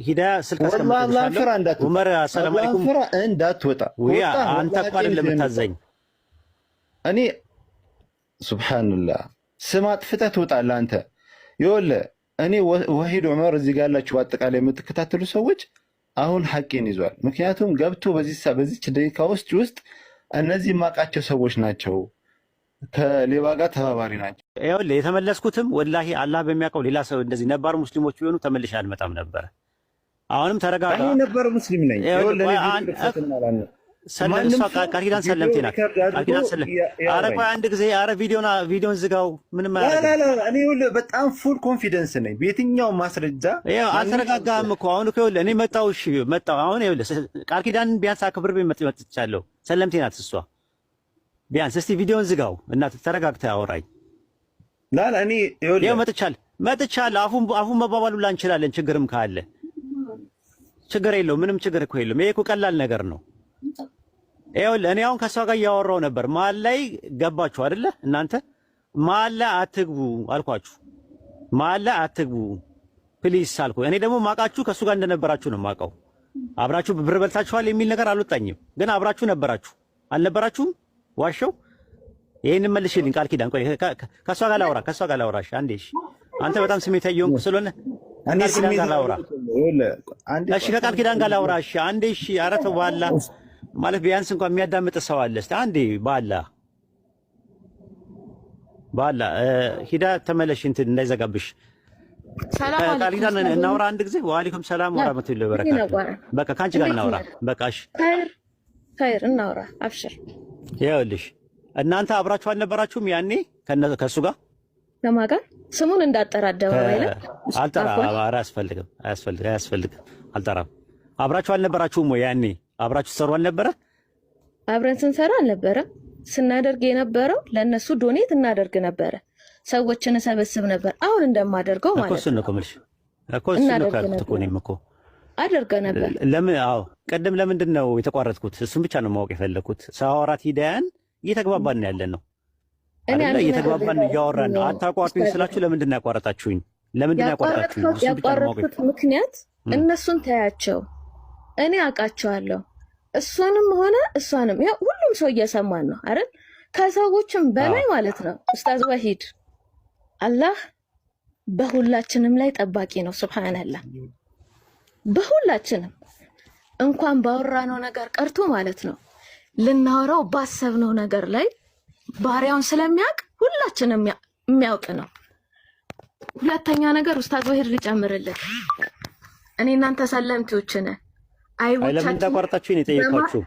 ሂዳያ ስልክ አስቀምጥልሻለሁ። ዑመር ሰላም አለይኩም እንዳትወጣ። አንተ እኮ አይደለም የምታዘኝ እኔ ሱብሃንአላህ ስም አጥፍተህ ትወጣለህ አንተ። ይኸውልህ እኔ ወሂድ ዑመር እዚህ ጋር ያላችሁ በአጠቃላይ የምትከታተሉ ሰዎች አሁን ሐቄን ይዟል። ምክንያቱም ገብቶ በዚች ደቂቃ ውስጥ እነዚህ የማውቃቸው ሰዎች ናቸው፣ ከሌባ ጋር ተባባሪ ናቸው። ይኸውልህ የተመለስኩትም ወላሂ አላህ በሚያውቀው ሌላ ሰው እንደዚህ ነባር ሙስሊሞች ቢሆኑ ተመልሼ አልመጣም ነበረ። አሁንም ተረጋጋ። እኔ ነበር ሙስሊም ነኝ። ቃል ኪዳን ሰለምቴ ናት። ቃል ኪዳን ሰለም። ኧረ ቆይ አንድ ጊዜ ቪዲዮን ዝጋው። ምንም እኔ በጣም ፉል ኮንፊደንስ ነኝ በየትኛው ማስረጃ። አልተረጋጋህም እኮ አሁን እኮ ይኸውልህ እኔ መጣሁ። እሺ መጣሁ። አሁን ይኸውልህ ቃል ኪዳን ቢያንስ አክብሬ መጥቻለሁ። ሰለምቴ ናት እሷ። ቢያንስ እስቲ ቪዲዮን ዝጋው እና ተረጋግተህ አውራኝ። እኔ ይኸው መጥቻለሁ። አፉን መባባሉ እንችላለን። ችግርም ካለ ችግር የለው። ምንም ችግር እኮ የለም። ይሄ እኮ ቀላል ነገር ነው። ይኸውልህ እኔ አሁን ከእሷ ጋር እያወራሁ ነበር። መሀል ላይ ገባችሁ አይደለ? እናንተ መሀል ላይ አትግቡ አልኳችሁ። መሀል ላይ አትግቡ ፕሊስ አልኩ። እኔ ደግሞ ማውቃችሁ ከእሱ ጋር እንደነበራችሁ ነው የማውቀው። አብራችሁ ብር በልታችኋል የሚል ነገር አልወጣኝም፣ ግን አብራችሁ ነበራችሁ። አልነበራችሁም? ዋሸው። ይሄን መልሽልኝ። ቃል ኪዳን ቆይ ከእሷ ጋር ላውራ። እሺ አንዴ። እሺ አንተ በጣም ስሜታዊ እየሆንኩ ስለሆነ ቃል ኪዳን ጋር ላውራ። እሺ ከቃል ኪዳን ጋር ላውራ። እሺ አንዴ። እሺ ኧረ ተው በኋላ ማለት ቢያንስ እንኳን የሚያዳምጥ ሰው አለ። እስቲ አንዴ ባላ ሂዳ ተመለሽ፣ እንትን እንዳይዘጋብሽ። ቃል ኪዳን እናውራ አንድ ጊዜ። ወአለይኩም ሰላም ወራህመቱላሂ ወበረካቱ። በቃ ካንቺ ጋር እናውራ። በቃ እሺ ኸይር እናውራ። አብሽር። ይኸውልሽ እናንተ አብራችሁ አልነበራችሁም ያኔ ከእሱ ጋር? ከማን ጋር? ስሙን እንዳጠራ አደባባይ ላይ አልጠራም። አያስፈልግም። አልጠራም። አብራችሁ አልነበራችሁም ወይ ያኔ? አብራችሁ ሰሩ አልነበረ? አብረን ስንሰራ አልነበረ? ስናደርግ የነበረው ለነሱ ዶኔት እናደርግ ነበረ። ሰዎችን እሰበስብ ነበር። አሁን እንደማደርገው ማለት ነው። እኮ እሱን ነው የምልሽ እኮ እሱን ነው እኮ እኔም እኮ አደርገ ነበር። ለምን? አዎ ቀደም ለምንድን ነው የተቋረጥኩት? እሱን ብቻ ነው ማወቅ የፈለኩት። ሳወራት ሂዳያን እየተግባባን ያለን ነው አይደለ? እየተግባባን እያወራን ነው። አታቋርጡኝ ስላችሁ ለምንድን ነው ያቋረጣችሁኝ? ለምንድን ነው ያቋረጣችሁኝ? ያቋረጥኩት ምክንያት እነሱን ታያቸው፣ እኔ አውቃቸዋለሁ። እሱንም ሆነ እሷንም ያው ሁሉም ሰው እየሰማን ነው አይደል? ከሰዎችም በላይ ማለት ነው። ኡስታዝ ወሂድ አላህ በሁላችንም ላይ ጠባቂ ነው። ሱብሃንአላህ በሁላችንም እንኳን ባወራነው ነገር ቀርቶ ማለት ነው ልናወራው ባሰብነው ነገር ላይ ባሪያውን ስለሚያውቅ ሁላችንም የሚያውቅ ነው። ሁለተኛ ነገር ኡስታዝ ወሂድ ልጨምርልህ፣ እኔ እናንተ ሰለምቲዎች ነን። ለምን እንዳቋረጣችሁ ነው የጠየኳችሁ?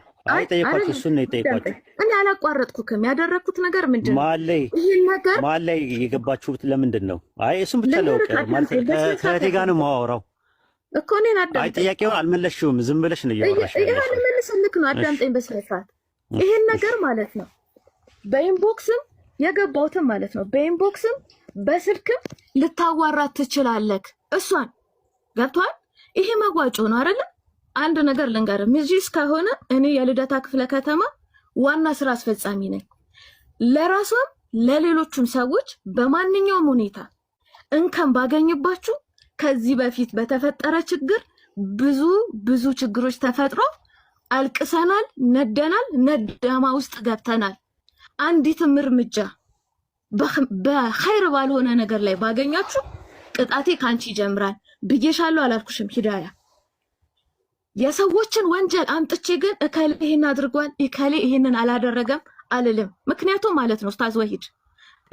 ጠየኳችሁ፣ እሱን ነው የጠየኳችሁ። እኔ አላቋረጥኩክም። ያደረግኩት ነገር ምንድን ነው? መሀል ላይ የገባችሁት ለምንድን ነው? እሱን ብቻ ለውቅ ማለት ከእህቴ ጋር ነው የማወራው እኮ። እኔን አዳምጠኝ። ጥያቄውን አልመለስሽውም፣ ዝም ብለሽ ነው እያወራሽ ያለሽው። ይሄን መልስልክ ነው። አዳምጠኝ በስነ ስርዓት። ይሄን ነገር ማለት ነው በኢንቦክስም የገባሁትም ማለት ነው በኢንቦክስም በስልክም ልታዋራት ትችላለህ። እሷን ገብቷል። ይሄ መዋጮ ነው አይደለ? አንድ ነገር ልንገርህ፣ ምጅሊስ ከሆነ እኔ የልደታ ክፍለ ከተማ ዋና ስራ አስፈጻሚ ነኝ። ለራሷም ለሌሎቹም ሰዎች በማንኛውም ሁኔታ እንከን ባገኝባችሁ ከዚህ በፊት በተፈጠረ ችግር ብዙ ችግሮች ተፈጥሮ አልቅሰናል፣ ነደናል፣ ነዳማ ውስጥ ገብተናል። አንዲትም እርምጃ በኸይር ባልሆነ ነገር ላይ ባገኛችሁ ቅጣቴ ካንቺ ይጀምራል ብዬሻለሁ። አላልኩሽም ሂዳያ? የሰዎችን ወንጀል አምጥቼ ግን እከሌ ይሄን አድርጓል እከሌ ይሄንን አላደረገም አልልም። ምክንያቱም ማለት ነው ኡስታዝ ወሂድ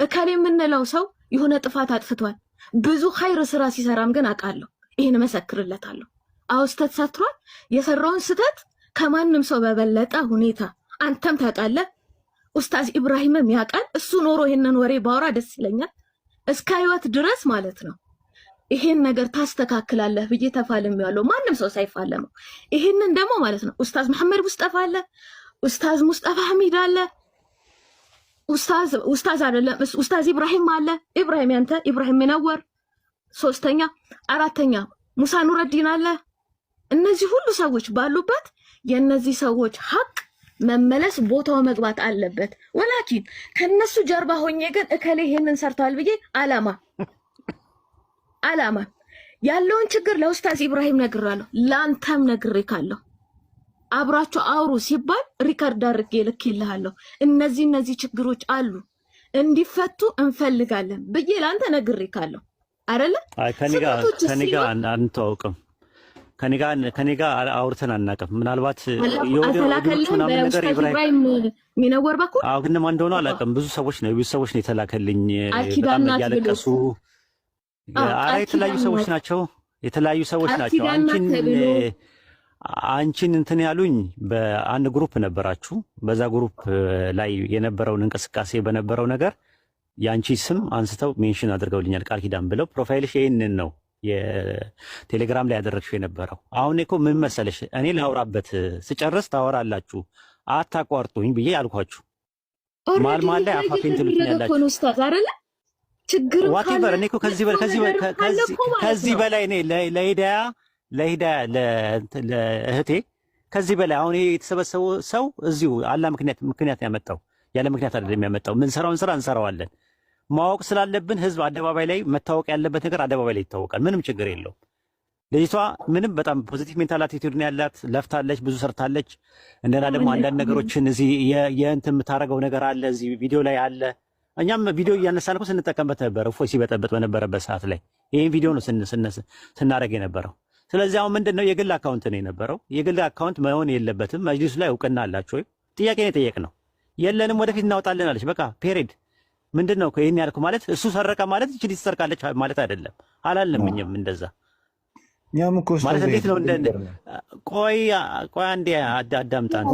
እከሌ የምንለው ሰው የሆነ ጥፋት አጥፍቷል፣ ብዙ ኸይር ስራ ሲሰራም ግን አውቃለሁ። ይሄን መሰክርለታለሁ። አዎ ስተት ሰጥቷል። የሰራውን ስተት ከማንም ሰው በበለጠ ሁኔታ አንተም ታውቃለህ፣ ኡስታዝ ኢብራሂምም ያውቃል። እሱ ኖሮ ይሄንን ወሬ ባወራ ደስ ይለኛል። እስከ ህይወት ድረስ ማለት ነው ይሄን ነገር ታስተካክላለህ ብዬ ተፋልሜያለሁ፣ ማንም ሰው ሳይፋለመው። ይሄንን ደግሞ ማለት ነው ኡስታዝ መሐመድ ሙስጠፋ አለ፣ ኡስታዝ ሙስጠፋ ሐሚድ አለ፣ ኡስታዝ አይደለም ኡስታዝ ኢብራሂም አለ። ኢብራሂም ያንተ ኢብራሂም ሚነወር፣ ሶስተኛ አራተኛ ሙሳ ኑረዲን አለ። እነዚህ ሁሉ ሰዎች ባሉበት የነዚህ ሰዎች ሐቅ መመለስ ቦታው መግባት አለበት። ወላኪን ከነሱ ጀርባ ሆኜ ግን እከሌ ይሄንን ሰርቷል ብዬ አላማ ያለውን ችግር ለኡስታዝ ኢብራሂም ነግራለሁ፣ ላንተም ነግሬካለሁ። አብራችሁ አውሩ ሲባል ሪከርድ አድርጌ ልኬልሃለሁ። እነዚህ ችግሮች አሉ እንዲፈቱ እንፈልጋለን ብዬ ላንተ ነግሬካለሁ አይደለ? ከኔጋ አንተዋውቅም፣ ከኔጋ አውርተን አናውቅም። ምናልባት የወደዱና ነገር ኢብራሂም ሚነወር በኩል ግን ማን እንደሆነ አላውቅም። ብዙ ሰዎች ነው የተላከልኝ በጣም እያለቀሱ። የተለያዩ ሰዎች ናቸው። አንቺን እንትን ያሉኝ በአንድ ግሩፕ ነበራችሁ። በዛ ግሩፕ ላይ የነበረውን እንቅስቃሴ በነበረው ነገር የአንቺ ስም አንስተው ሜንሽን አድርገውልኛል። ቃል ኪዳን ብለው ፕሮፋይልሽ ይህንን ነው የቴሌግራም ላይ ያደረግሽው የነበረው። አሁን እኮ ምን መሰለሽ፣ እኔ ላውራበት ስጨርስ ታወራላችሁ፣ አታቋርጡኝ ብዬ አልኳችሁ። ማል ላይ አፋፌን ትሉኛላችሁ። ዋቴቨር እኔ እኮ ከዚህ በላይ እኔ ለሂዳያ ለእህቴ ከዚህ በላይ አሁን ይሄ የተሰበሰበው ሰው እዚሁ አላህ ምክንያት ያመጣው ያለ ምክንያት አይደለም ያመጣው። ምን ሰራውን ስራ እንሰራዋለን። ማወቅ ስላለብን ህዝብ አደባባይ ላይ መታወቅ ያለበት ነገር አደባባይ ላይ ይታወቃል። ምንም ችግር የለውም። ልጅቷ ምንም በጣም ፖዚቲቭ ሜንታል አቲቲዩድ ነው ያላት። ለፍታለች፣ ብዙ ሰርታለች። እንደና ደግሞ አንዳንድ ነገሮችን እዚህ የእንትን የምታደርገው ነገር አለ እዚህ ቪዲዮ ላይ አለ። እኛም ቪዲዮ እያነሳን እኮ ስንጠቀምበት ነበር። እፎይ ሲበጠበጥ በነበረበት ሰዓት ላይ ይሄን ቪዲዮ ነው ስናደርግ የነበረው። ስለዚህ አሁን ምንድነው የግል አካውንት ነው የነበረው። የግል አካውንት መሆን የለበትም። መጅሊሱ ላይ እውቅና አላችሁ ወይ? ጥያቄ ነው የጠየቅነው። የለንም፣ ወደፊት እናወጣለን አለች። በቃ ፔሬድ። ምንድነው ይሄን ያልኩ ማለት እሱ ሰረቀ ማለት እቺ ትሰርቃለች ማለት አይደለም። አላለምኝም እንደዛ ማለት እንዴት ነው? ቆይ አንዴ አዳምጣን።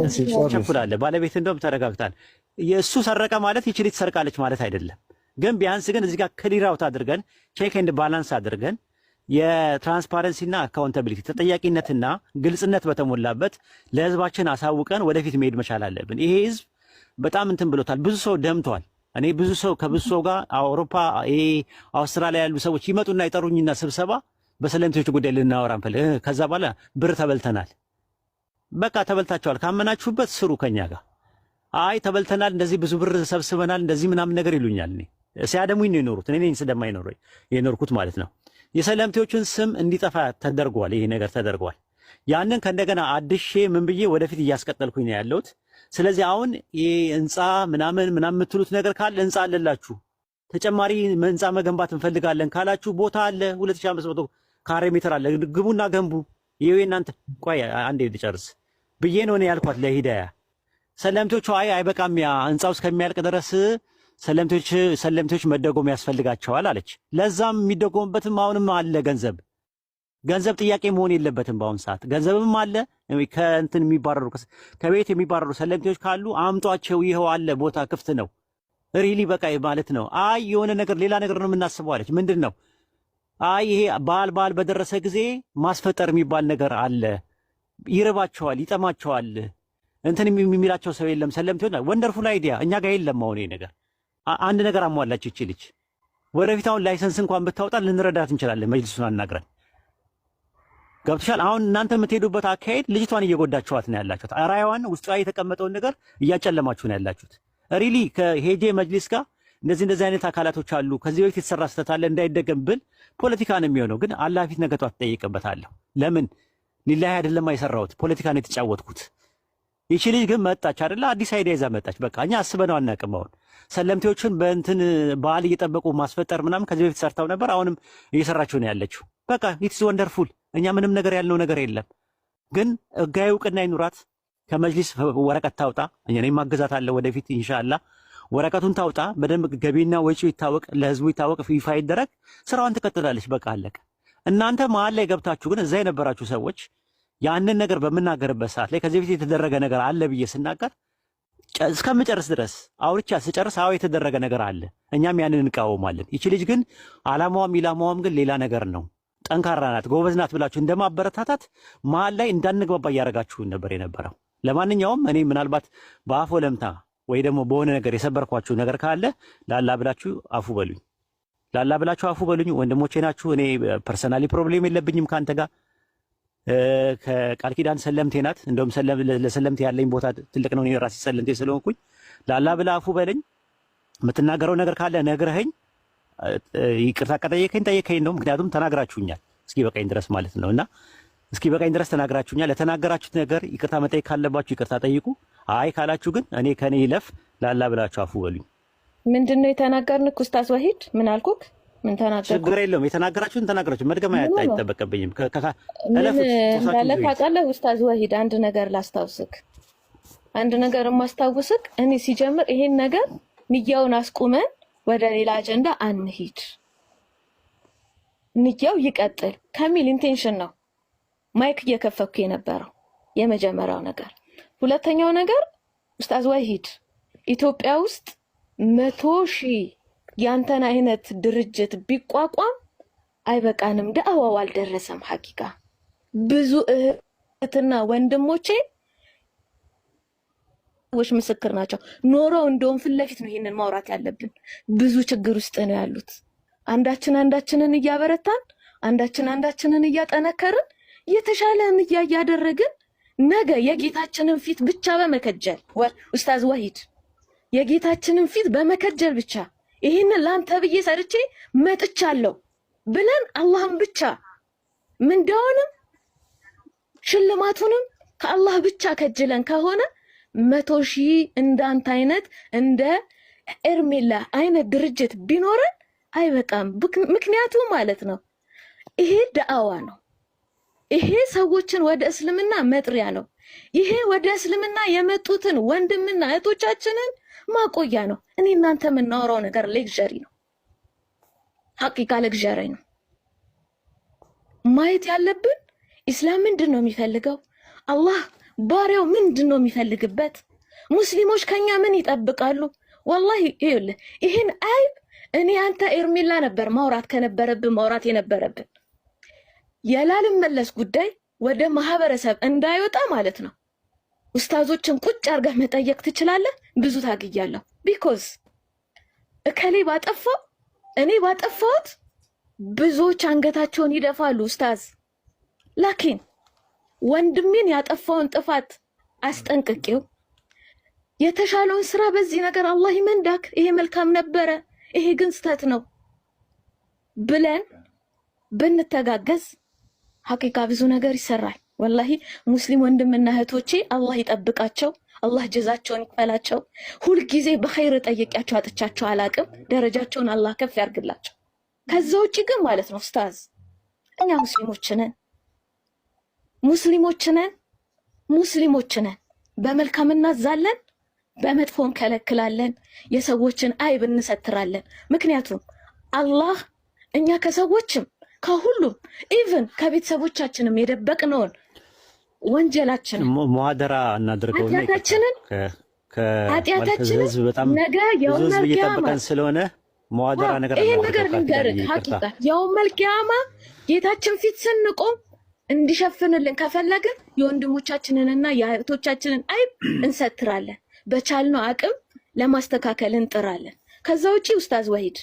ቸኩላለህ። ባለቤት እንደውም ተረጋግታል። የእሱ ሰረቀ ማለት ይቺ ትሰርቃለች ማለት አይደለም። ግን ቢያንስ ግን እዚህ ጋር ክሊር አውት አድርገን ቼክ ኤንድ ባላንስ አድርገን የትራንስፓረንሲና አካውንታቢሊቲ ተጠያቂነትና ግልጽነት በተሞላበት ለህዝባችን አሳውቀን ወደፊት መሄድ መቻል አለብን። ይሄ ህዝብ በጣም እንትን ብሎታል። ብዙ ሰው ደምቷል። እኔ ብዙ ሰው ከብዙ ሰው ጋር አውሮፓ፣ አውስትራሊያ ያሉ ሰዎች ይመጡና ይጠሩኝና ስብሰባ በሰለምቴዎች ጉዳይ ልናወራ እንፈልግ። ከዛ በኋላ ብር ተበልተናል። በቃ ተበልታችኋል። ካመናችሁበት ስሩ ከኛ ጋር። አይ ተበልተናል፣ እንደዚህ ብዙ ብር ሰብስበናል፣ እንደዚህ ምናምን ነገር ይሉኛል። እኔ ሲያደሙኝ ነው የኖሩት። እኔ ነኝ ስደማኝ ነው የኖርኩት ማለት ነው። የሰለምቴዎችን ስም እንዲጠፋ ተደርጓል። ይሄ ነገር ተደርጓል። ያንን ከእንደገና አድሼ ምን ብዬ ወደፊት እያስቀጠልኩኝ ነው ያለሁት። ስለዚህ አሁን ይሄ ህንፃ ምናምን የምትሉት ነገር ካለ ህንፃ አለላችሁ። ተጨማሪ ህንፃ መገንባት እንፈልጋለን ካላችሁ ቦታ አለ፣ 2500 ካሬ ሜትር አለ። ግቡና ገንቡ። ይሄ እናንተ ቆይ አንዴ ልጨርስ ብዬ ነው እኔ ያልኳት ለሂዳያ። ሰለምቴዎቹ አይበቃም፣ ያ ህንፃው እስከሚያልቅ ድረስ ሰለምቴዎች መደጎም ያስፈልጋቸዋል አለች። ለዛም የሚደጎምበትም አሁንም አለ ገንዘብ ጥያቄ መሆን የለበትም። በአሁን ሰዓት ገንዘብም አለ። ከእንትን የሚባረሩ ከቤት የሚባረሩ ሰለምቴዎች ካሉ አምጧቸው፣ ይኸው አለ፣ ቦታ ክፍት ነው። ሪሊ በቃ ማለት ነው። አይ የሆነ ነገር ሌላ ነገር ነው የምናስበው አለች። ምንድን ነው? አይ ይሄ በዓል በደረሰ ጊዜ ማስፈጠር የሚባል ነገር አለ። ይርባቸዋል፣ ይጠማቸዋል። እንትን የሚላቸው ሰው የለም። ሰለምቴዎች ወንደርፉል አይዲያ እኛ ጋር የለም። አሁን ይሄ ነገር አንድ ነገር አሟላች ይቺ ልጅ። ወደፊት አሁን ላይሰንስ እንኳን ብታወጣ ልንረዳት እንችላለን። መጅልሱን አናግረን ገብቶሻል። አሁን እናንተ የምትሄዱበት አካሄድ ልጅቷን እየጎዳችኋት ነው ያላችሁት። ራዕይዋን ውስጧ የተቀመጠውን ነገር እያጨለማችሁ ነው ያላችሁት። ሪሊ ከሄጄ መጅሊስ ጋር እንደዚህ አይነት አካላቶች አሉ፣ ከዚህ በፊት የተሰራ ስህተት አለ እንዳይደገም ብል ፖለቲካ ነው የሚሆነው። ግን አላህ ፊት ነገ ጧት ትጠይቅበታለህ። ለምን ሊላሂ አይደለም የሰራሁት ፖለቲካ ነው የተጫወትኩት። ይቺ ልጅ ግን መጣች አይደለ? አዲስ አይዲያ ይዛ መጣች። በቃ እኛ አስበነው አናውቅም። አሁን ሰለምቴዎችን በእንትን በዓል እየጠበቁ ማስፈጠር ምናምን ከዚህ በፊት ሰርታው ነበር። አሁንም እየሰራችሁ ነው ያለችው። በቃ ኢትስ ወንደርፉል። እኛ ምንም ነገር ያልነው ነገር የለም። ግን ህጋዊ እውቅና ይኑራት። ከመጅሊስ ወረቀት ታውጣ። እኔም ማገዛት አለ ወደፊት ኢንሻአላህ። ወረቀቱን ታውጣ። በደንብ ገቢና ወጪው ይታወቅ፣ ለህዝቡ ይታወቅ፣ ይፋ ይደረግ። ስራዋን ትቀጥላለች። በቃ አለቀ። እናንተ መሀል ላይ ገብታችሁ ግን እዛ የነበራችሁ ሰዎች ያንን ነገር በምናገርበት ሰዓት ላይ ከዚህ በፊት የተደረገ ነገር አለ ብዬ ስናገር እስከምጨርስ ድረስ አውርቻ ስጨርስ አዎ የተደረገ ነገር አለ፣ እኛም ያንን እንቃወማለን። ይቺ ልጅ ግን አላማዋም ኢላማዋም ግን ሌላ ነገር ነው። ጠንካራ ናት፣ ጎበዝ ናት ብላችሁ እንደማበረታታት መሀል ላይ እንዳንግባባ እያደረጋችሁ ነበር የነበረው። ለማንኛውም እኔ ምናልባት በአፎ ለምታ ወይ ደግሞ በሆነ ነገር የሰበርኳችሁ ነገር ካለ ላላ ብላችሁ አፉ በሉኝ። ላላ ብላችሁ አፉ በሉኝ። ወንድሞቼ ናችሁ። እኔ ፐርሰናሊ ፕሮብሌም የለብኝም ካንተ ጋር። ከቃል ኪዳን ሰለምቴ ናት። እንደውም ለሰለምቴ ያለኝ ቦታ ትልቅ ነው። እኔ ራሴ ሰለምቴ ስለሆንኩኝ ላላ ብላ አፉ በለኝ። የምትናገረው ነገር ካለ ነግረኸኝ ይቅርታ ጠየከኝ ነው። ምክንያቱም ተናግራችሁኛል እስኪ በቃኝ ድረስ ማለት ነውና እስኪ በቃኝ ድረስ ተናግራችሁኛል። ለተናገራችሁት ነገር ይቅርታ መጠየቅ ካለባችሁ ይቅርታ ጠይቁ። አይ ካላችሁ ግን እኔ ከኔ ይለፍ ላላ ብላችሁ አፉ በሉኝ። ምንድነው የተናገርንክ ኡስታዝ ወሂድ? ምን አልኩክ? ምን ተናገርኩ? ችግር የለውም። የተናገራችሁን ተናገራችሁ። መድገም አይጠበቅብኝም። እንዳለ ታውቃለህ ኡስታዝ ወሂድ፣ አንድ ነገር ላስታውስክ። አንድ ነገር የማስታውስክ እኔ ሲጀምር ይሄን ነገር ንያውን አስቁመን ወደ ሌላ አጀንዳ አንሂድ፣ ንያው ይቀጥል ከሚል ኢንቴንሽን ነው ማይክ እየከፈኩ የነበረው። የመጀመሪያው ነገር። ሁለተኛው ነገር ኡስታዝ ወሂድ ኢትዮጵያ ውስጥ 100,000 ያንተን አይነት ድርጅት ቢቋቋም አይበቃንም። ዳዕዋው አልደረሰም። ሐቂቃ ብዙ እህትና ወንድሞቼ ወሽ ምስክር ናቸው። ኖረው እንደውም ፊት ለፊት ነው ይሄንን ማውራት ያለብን። ብዙ ችግር ውስጥ ነው ያሉት። አንዳችንን እያበረታን፣ አንዳችንን እያጠነከርን፣ የተሻለ እያደረግን ነገ የጌታችንን ፊት ብቻ በመከጀል ኡስታዝ ወሂድ የጌታችንን ፊት በመከጀል ብቻ ይሄንን ላንተ ብዬ ሰርቼ መጥቻለሁ ብለን አላህን ብቻ ምንዳውንም ሽልማቱንም ከአላህ ብቻ ከጅለን ከሆነ 100,000 እንዳንተ አይነት እንደ ኤርሜላ አይነት ድርጅት ቢኖረን አይበቃም። ምክንያቱም ማለት ነው ይሄ ዳዕዋ ነው። ይሄ ሰዎችን ወደ እስልምና መጥሪያ ነው። ይሄ ወደ እስልምና የመጡትን ወንድምና እህቶቻችንን ማቆያ ነው። እኔ እናንተ የምናወራው ነገር ሌክዠሪ ነው። ሐቂቃ ሌክዠሪ ነው። ማየት ያለብን ኢስላም ምንድን ነው የሚፈልገው? አላህ ባሪያው ምንድን ነው የሚፈልግበት? ሙስሊሞች ከኛ ምን ይጠብቃሉ? ወላሂ ይኸውልህ ይሄን አይብ እኔ አንተ ኤርሜላ ነበር ማውራት የነበረብን። የላልመለስ ጉዳይ ወደ ማህበረሰብ እንዳይወጣ ማለት ነው። ኡስታዞችን ቁጭ አድርገህ መጠየቅ ትችላለህ። ብዙ ታግያለሁ። ቢኮዝ እከሌ ባጠፋው እኔ ባጠፋሁት ብዙዎች አንገታቸውን ይደፋሉ ኡስታዝ። ላኪን ወንድሜን ያጠፋውን ጥፋት አስጠንቅቄው የተሻለውን ስራ በዚህ ነገር አላህ ይመንዳክ፣ ይሄ መልካም ነበረ፣ ይሄ ግን ስተት ነው ብለን ብንተጋገዝ ሐቂቃ ብዙ ነገር ይሰራል። ወላሂ ሙስሊም ወንድምና እህቶቼ አላህ ይጠብቃቸው፣ አላህ ጀዛቸውን ይክፈላቸው። ሁልጊዜ በኸይር ጠይቂያቸው አጥቻቸው አላቅም። ደረጃቸውን አላህ ከፍ ያርግላቸው። ከዛ ውጪ ግን ማለት ነው ኡስታዝ እኛ ሙስሊሞች ነን። በመልካም እናዛለን፣ በመጥፎም ከለክላለን፣ የሰዎችን አይብ እንሰትራለን። ምክንያቱም አላህ እኛ ከሰዎችም ከሁሉም ኢቭን ከቤተሰቦቻችንም የደበቅነውን ወንጀላችንን ሙሐደራ እናድርገውና ኃጢአታችንን ነገ የውመል ቂያማ ስለሆነ ሙሐደራ ነገር ይሄን ነገር ልንገርህ። ሐቂቃ የውመል ቂያማ ጌታችን ፊት ስንቆም እንዲሸፍንልን ከፈለግን የወንድሞቻችንንና የእህቶቻችንን አይብ እንሰትራለን። በቻልነው አቅም ለማስተካከል እንጥራለን። ከዛ ውጪ ኡስታዝ ወሂድ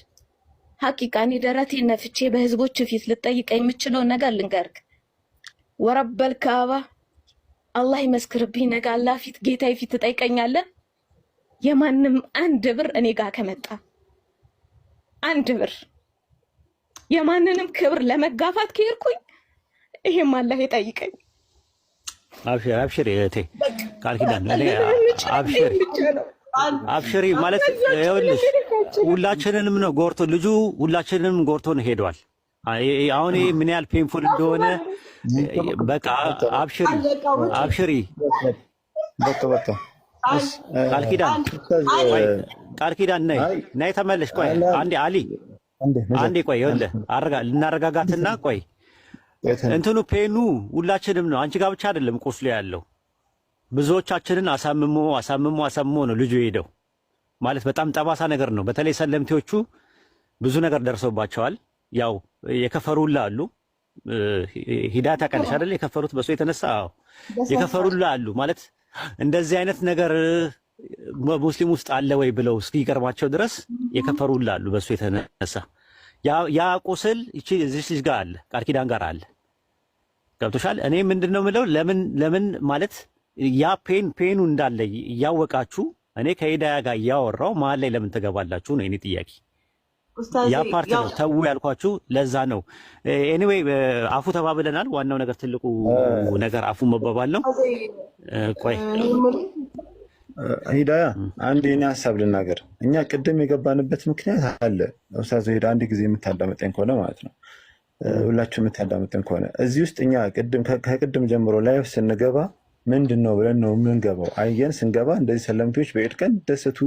ሐቂቃ እኔ ደረቴን ነፍቼ በህዝቦች ፊት ልጠይቅ የምችለውን ነገር ልንገርክ። ወረበል ካባ አላህ ይመስክርብኝ፣ ነገ አላህ ፊት ጌታዬ ፊት ትጠይቀኛለህ። የማንም አንድ ብር እኔ ጋር ከመጣ አንድ ብር የማንንም ክብር ለመጋፋት ከሄድኩኝ ይሄም አላህ ይጠይቀኝ። አብሽሪ እህቴ ቃል ኪዳን አብሽሪ ማለት ይኸውልሽ ሁላችንንም ነው ጎርቶ ልጁ ሁላችንንም ጎርቶን ሄዷል። አሁን ምን ያህል ፔንፉል እንደሆነ በቃ አብሽሪ በቃ ቃል ኪዳን ነይ ተመለሽ። ቆይ አንዴ አሊ አንዴ ቆይ ይኸውልህ ልናረጋጋትና ቆይ እንትኑ ፔኑ ሁላችንም ነው። አንቺ ጋር ብቻ አይደለም ቁስሉ ያለው ብዙዎቻችንን አሳምሞ ነው ልጁ ሄደው ማለት በጣም ጠባሳ ነገር ነው። በተለይ ሰለምቴዎቹ ብዙ ነገር ደርሶባቸዋል። ያው የከፈሩላ አሉ። ሂዳታ ቀንሽ አይደል የከፈሩት በሱ የተነሳ የከፈሩላ አሉ ማለት እንደዚህ አይነት ነገር ሙስሊም ውስጥ አለ ወይ ብለው እስኪቀርባቸው ድረስ የከፈሩላ አሉ በሱ የተነሳ ያ ቁስል እቺ እዚህ ልጅ ጋር አለ፣ ቃል ኪዳን ጋር አለ። ገብቶሻል? እኔ ምንድነው የምለው ለምን ማለት ያ ፔኑ እንዳለ እያወቃችሁ እኔ ከሂዳያ ጋር እያወራው መሀል ላይ ለምን ትገባላችሁ ነው የኔ ጥያቄ። ያ ፓርት ነው ተው ያልኳችሁ ለዛ ነው። ኤኒዌይ አፉ ተባብለናል። ዋናው ነገር ትልቁ ነገር አፉ መባባል ነው። ቆይ ሂዳያ አንድ የኔ ሀሳብ ልናገር። እኛ ቅድም የገባንበት ምክንያት አለ። ኡስታዝ ሄዳ አንድ ጊዜ የምታዳመጠኝ ከሆነ ማለት ነው ሁላችሁ የምታዳመጠኝ ከሆነ እዚህ ውስጥ እኛ ከቅድም ጀምሮ ላይፍ ስንገባ ምንድን ነው ብለን ነው የምንገባው። አየን ስንገባ እንደዚህ ሰለምቶች በኢድ ቀን ደሰቱ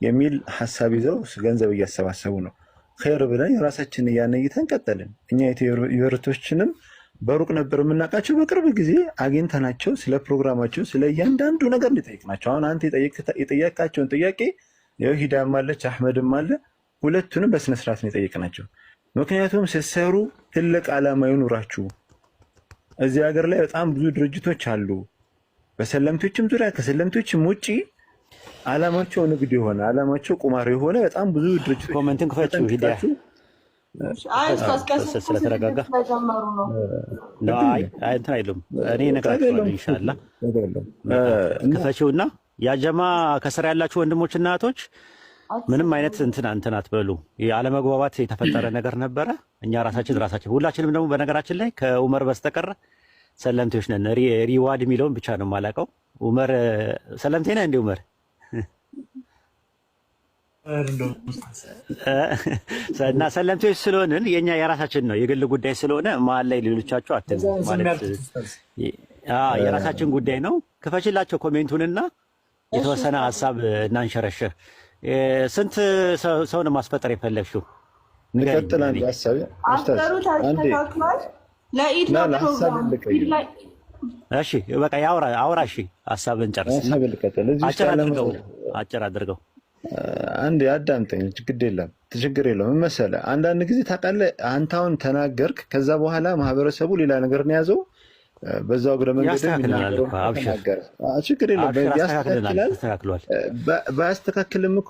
የሚል ሀሳብ ይዘው ገንዘብ እያሰባሰቡ ነው። ኸይር ብለን የራሳችንን እያነይተን ቀጠልን። እኛ ኢትዮርቶችንም በሩቅ ነበር የምናውቃቸው። በቅርብ ጊዜ አግኝተናቸው ስለ ፕሮግራማቸው ስለ እያንዳንዱ ነገር እንጠይቅናቸው። አሁን አንተ የጠየቃቸውን ጥያቄ ሂዳያም አለች አህመድም አለ፣ ሁለቱንም በስነስርዓት ነው የጠየቅናቸው። ምክንያቱም ስትሰሩ ትልቅ ዓላማ ይኑራችሁ። እዚህ ሀገር ላይ በጣም ብዙ ድርጅቶች አሉ፣ በሰለምቶችም ዙሪያ ከሰለምቶችም ውጪ ዓላማቸው ንግድ የሆነ ዓላማቸው ቁማር የሆነ በጣም ብዙ ድርጅቶች። ኮሜንትን ክፈችው ሂዳያ ስለተረጋጋ እንትን አይሉም። እኔ እነግራችኋለሁ ኢንሻላህ። ክፈችውና ያጀማ ከስራ ያላችሁ ወንድሞችና እህቶች ምንም አይነት እንትን አትበሉ። የአለመግባባት የተፈጠረ ነገር ነበረ። እኛ ራሳችን ሁላችንም ደግሞ በነገራችን ላይ ከኡመር በስተቀር ሰለምቴዎች ነን። ሪዋድ የሚለውን ብቻ ነው የማላውቀው። ኡመር ሰለምቴ ነህ እንዴ ኡመር? እና ሰለምቴዎች ስለሆንን የኛ የራሳችን ነው የግል ጉዳይ ስለሆነ መሀል ላይ ሌሎቻችሁ አትል ማለት የራሳችን ጉዳይ ነው። ክፈችላቸው ኮሜንቱንና የተወሰነ ሀሳብ እናንሸረሽር። ስንት ሰው ነው ማስፈጠር የፈለግሽው? ንቀጥል አንድ ሀሳብ እሺ በቃ አውራ። እሺ ሀሳብን ጨርስ። አጭር አድርገው። አንድ አዳምጠኝ። ችግር የለውም መሰለህ። አንዳንድ ጊዜ ታውቃለህ አንተ አሁን ተናገርክ፣ ከዛ በኋላ ማህበረሰቡ ሌላ ነገር ነው ያዘው። በዛው እግረ መንገድ ችግር የለውም ያስተካክላል። ባያስተካክልም እኮ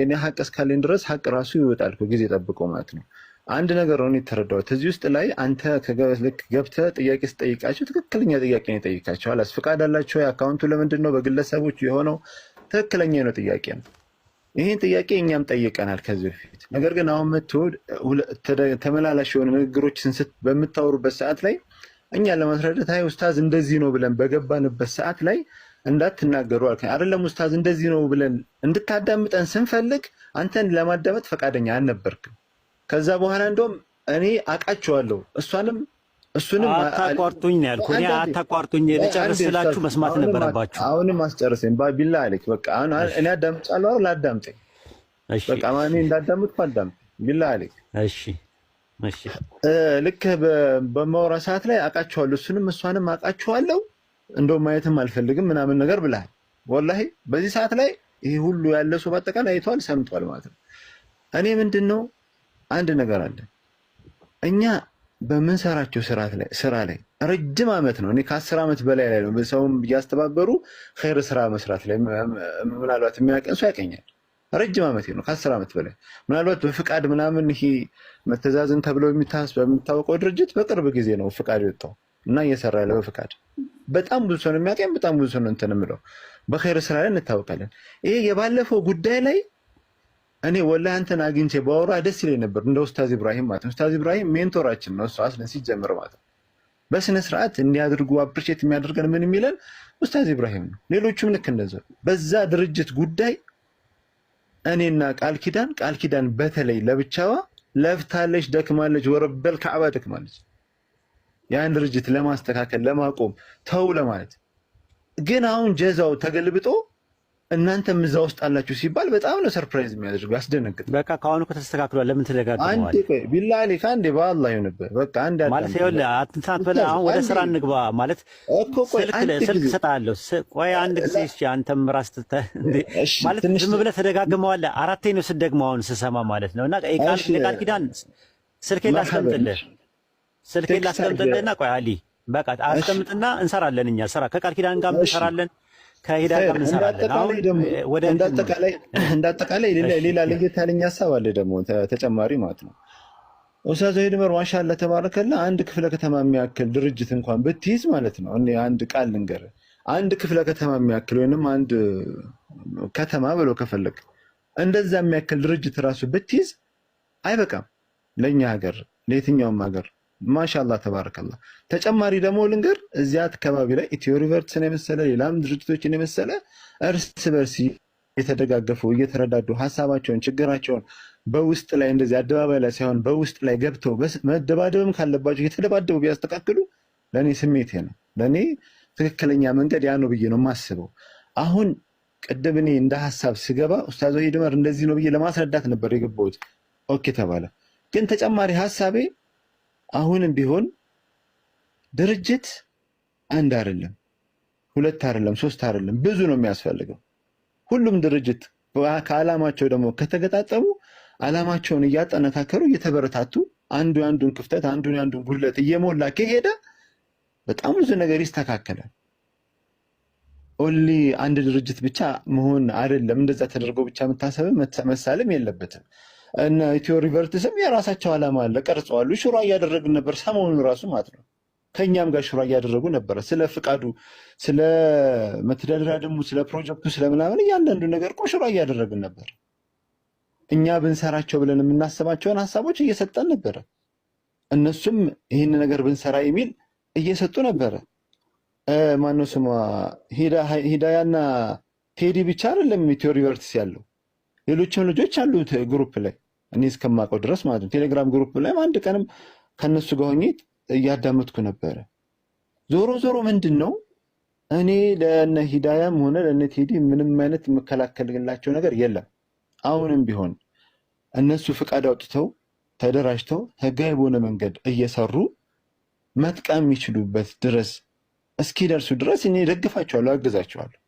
እኔ ሀቅ እስካለኝ ድረስ ሀቅ ራሱ ይወጣል ጊዜ ጠብቆ ማለት ነው። አንድ ነገር ነው የተረዳሁት እዚህ ውስጥ ላይ አንተ ልክ ገብተህ ጥያቄ ስጠይቃቸው ትክክለኛ ጥያቄ ነው የጠይቃቸው። አላስ ፍቃድ አላቸው የአካውንቱ ለምንድን ነው በግለሰቦች የሆነው? ትክክለኛ ነው ጥያቄ ነው። ይህን ጥያቄ እኛም ጠይቀናል ከዚህ በፊት። ነገር ግን አሁን መጥቶ ተመላላሽ የሆነ ንግግሮችን በምታወሩበት ሰዓት ላይ እኛ ለማስረዳት አይ ኡስታዝ እንደዚህ ነው ብለን በገባንበት ሰዓት ላይ እንዳትናገሩ አልከኝ። አይደለም ኡስታዝ እንደዚህ ነው ብለን እንድታዳምጠን ስንፈልግ አንተን ለማዳመጥ ፈቃደኛ አልነበርክም። ከዛ በኋላ እንደውም እኔ አውቃቸዋለሁ እሱንም አታቋርጡኝ ነው ያልኩህ። እኔ አታቋርጡኝ ልጨርስ ስላችሁ መስማት ነበረባችሁ። አሁንም አስጨርሰኝ ባቢላ አለክ። በቃ እኔ አዳምጫለሁ አይደል? አዳምጠኝ። እሺ በቃ ማን እንዳዳምጥኩ አዳምጥ ቢላ አለክ። እሺ እሺ። ልክ በማውራ ሰዓት ላይ አውቃቸዋለሁ እሷንም አውቃቸዋለሁ። እንደውም ማየትም አልፈልግም ምናምን ነገር ብለሃል። ወላሂ በዚህ ሰዓት ላይ ይሄ ሁሉ ያለ ሰው በአጠቃላይ አይቷል ሰምቷል ማለት ነው። እኔ ምንድነው አንድ ነገር አለ። እኛ በምንሰራቸው ስራ ላይ ረጅም ዓመት ነው። እኔ ከ10 ዓመት በላይ ላይ ነው ሰውም እያስተባበሩ ኸይር ስራ መስራት ላይ ምናልባት የሚያቀን ሰው ያቀኛል። ረጅም ዓመት ነው ከ10 ዓመት በላይ ምናልባት በፍቃድ ምናምን ይሄ መተዛዘን ተብለው በሚታወቀው ድርጅት በቅርብ ጊዜ ነው ፍቃድ የወጣው እና እየሰራ ያለው በፍቃድ በጣም ብዙ ሰው ነው የሚያቀኝ። በጣም ብዙ ሰው ነው እንትን የምለው በኸይር ስራ ላይ እንታወቃለን። ይሄ የባለፈው ጉዳይ ላይ እኔ ወላሂ አንተን አግኝቼ ባወራ ደስ ይለኝ ነበር እንደ ኡስታዝ ኢብራሂም ማለት ነው። ኡስታዝ ኢብራሂም ሜንቶራችን ነው እሱ አስለን ሲጀምር ማለት ነው። በስነ ስርዓት እንዲያድርጉ አፕሪሼት የሚያደርገን ምን የሚለን ኡስታዝ ኢብራሂም ነው። ሌሎቹም ልክ እንደዛው በዛ ድርጅት ጉዳይ እኔና ቃል ኪዳን በተለይ ለብቻዋ ለፍታለች፣ ደክማለች፣ ወረበል ከዓባ ደክማለች ያን ድርጅት ለማስተካከል ለማቆም ተው ለማለት። ግን አሁን ጀዛው ተገልብጦ እናንተም እዛ ውስጥ አላችሁ ሲባል በጣም ነው ሰርፕራይዝ የሚያደርገው ያስደነግጥ። በቃ ካሁኑ ከተስተካክሏል ለምን ትደጋግመዋል? አንዴ ቆይ ቢላሂ ካንዴ በአላህ ይሁንብህ በቃ አንዴ ማለት ይኸውልህ አትንሳት በለ አሁን ወደ ስራ እንግባ ማለት እኮ ቆይ ስልክ እሰጥሃለሁ። ቆይ አንድ ጊዜ እሺ አንተም ራስህ ማለት ዝም ብለህ ተደጋግመዋለህ። አራቴ ነው ስደግመው አሁን ስሰማ ማለት ነውና ቃል ኪዳን ስልኬን ላስቀምጥልህና ቆይ አሊ በቃ አስቀምጥና እንሰራለን። እኛ ስራ ከቃል ኪዳን ጋር እንሰራለን ከሂዳ ጋር እንሰራለን። አሁን ወደ እንዳጠቃላይ ሌላ ለየት ያለኝ ሀሳብ አለ ደግሞ ተጨማሪ ማለት ነው። ኡስታዝ ሂድመር ማሻአላህ ተባረከላ አንድ ክፍለ ከተማ የሚያክል ድርጅት እንኳን ብትይዝ ማለት ነው። እኔ አንድ ቃል ልንገርህ፣ አንድ ክፍለ ከተማ የሚያክል ወይንም አንድ ከተማ ብሎ ከፈለግ እንደዛ የሚያክል ድርጅት ራሱ ብትይዝ አይበቃም ለኛ ሀገር ለየትኛውም ሀገር ማሻአላህ ተባረከላ። ተጨማሪ ደግሞ ልንገር እዚያ አካባቢ ላይ ኢትዮ ሪቨርትስን የመሰለ ሌላም ድርጅቶችን የመሰለ እርስ በርስ የተደጋገፉ እየተረዳዱ ሀሳባቸውን ችግራቸውን በውስጥ ላይ እንደዚህ አደባባይ ላይ ሳይሆን በውስጥ ላይ ገብተው መደባደብም ካለባቸው የተደባደቡ ቢያስተካክሉ ለእኔ ስሜቴ ነው። ለእኔ ትክክለኛ መንገድ ያ ነው ብዬ ነው የማስበው። አሁን ቅድም እኔ እንደ ሀሳብ ስገባ ኡስታዝ ሂድመር እንደዚህ ነው ብዬ ለማስረዳት ነበር የገባሁት። ኦኬ ተባለ። ግን ተጨማሪ ሀሳቤ አሁንም ቢሆን ድርጅት አንድ አይደለም፣ ሁለት አይደለም፣ ሶስት አይደለም፣ ብዙ ነው የሚያስፈልገው። ሁሉም ድርጅት ከዓላማቸው ደግሞ ከተገጣጠሙ ዓላማቸውን እያጠነካከሩ እየተበረታቱ አንዱ የአንዱን ክፍተት አንዱ የአንዱን ጉድለት እየሞላ ከሄደ በጣም ብዙ ነገር ይስተካከላል። ኦንሊ አንድ ድርጅት ብቻ መሆን አይደለም። እንደዛ ተደርጎ ብቻ መታሰብም መሳለም የለበትም። እና ኢትዮ ሪቨርትስም የራሳቸው ዓላማ አለ፣ ቀርጸዋል። ሹራ እያደረግን ነበር ሰሞኑን ራሱ ማለት ነው። ከኛም ጋር ሹራ እያደረጉ ነበር። ስለ ፍቃዱ፣ ስለ መተዳደሪያ ደንቡ፣ ስለ ፕሮጀክቱ፣ ስለምናምን እያንዳንዱ ነገር እኮ ሹራ እያደረግን ነበር። እኛ ብንሰራቸው ብለን የምናስባቸውን ሀሳቦች እየሰጠን ነበረ። እነሱም ይህን ነገር ብንሰራ የሚል እየሰጡ ነበረ። ማነው ስሟ ሂዳያና ቴዲ ብቻ አይደለም ኢትዮ ሪቨርትስ ያለው፣ ሌሎችም ልጆች አሉት ግሩፕ ላይ እኔ እስከማውቀው ድረስ ማለት ነው። ቴሌግራም ግሩፕ ላይ አንድ ቀንም ከነሱ ጋር ሆኜ እያዳመጥኩ ነበረ። ዞሮ ዞሮ ምንድን ነው እኔ ለነ ሂዳያም ሆነ ለነ ቴዲ ምንም አይነት የምከላከልላቸው ነገር የለም። አሁንም ቢሆን እነሱ ፍቃድ አውጥተው ተደራጅተው ህጋዊ በሆነ መንገድ እየሰሩ መጥቀም የሚችሉበት ድረስ እስኪደርሱ ድረስ እኔ ደግፋቸዋለሁ፣ አግዛቸዋለሁ።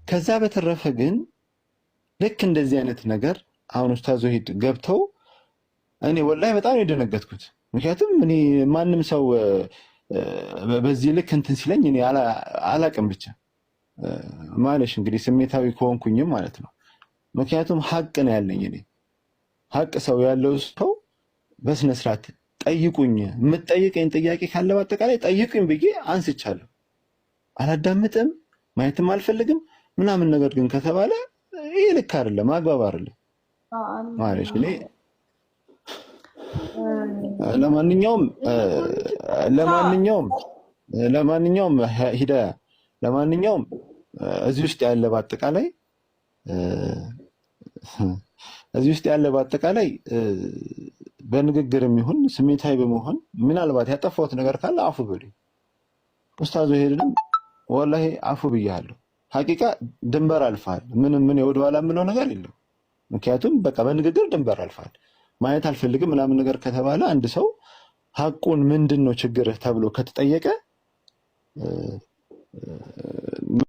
ከዛ በተረፈ ግን ልክ እንደዚህ አይነት ነገር አሁን ኡስታዝ ሂድ ገብተው እኔ ወላሂ በጣም ነው የደነገጥኩት። ምክንያቱም እኔ ማንም ሰው በዚህ ልክ እንትን ሲለኝ እኔ አላቅም ብቻ ማለሽ እንግዲህ ስሜታዊ ከሆንኩኝም ማለት ነው። ምክንያቱም ሀቅ ነው ያለኝ እኔ ሀቅ ሰው ያለው ሰው በስነ ስርዓት ጠይቁኝ። የምትጠይቀኝ ጥያቄ ካለ በአጠቃላይ ጠይቁኝ ብዬ አንስቻለሁ። አላዳምጥም፣ ማየትም አልፈልግም ምናምን ነገር ግን ከተባለ ይሄ ልክ አይደለም፣ አግባብ አይደለም ማለት እኔ ለማንኛውም ሂዳያ ለማንኛውም እዚህ ውስጥ ያለ በአጠቃላይ በንግግርም ይሁን ስሜታዊ በመሆን ምናልባት ያጠፋሁት ነገር ካለ አፉ በሉኝ። ኡስታዝ ሄድንም ወላሂ አፉ ብያለሁ። ሐቂቃ ድንበር አልፋል። ምን ወደ ኋላ የምለው ነገር የለም። ምክንያቱም በቃ በንግግር ድንበር አልፋል። ማየት አልፈልግም ምናምን ነገር ከተባለ አንድ ሰው ሐቁን ምንድን ነው ችግርህ ተብሎ ከተጠየቀ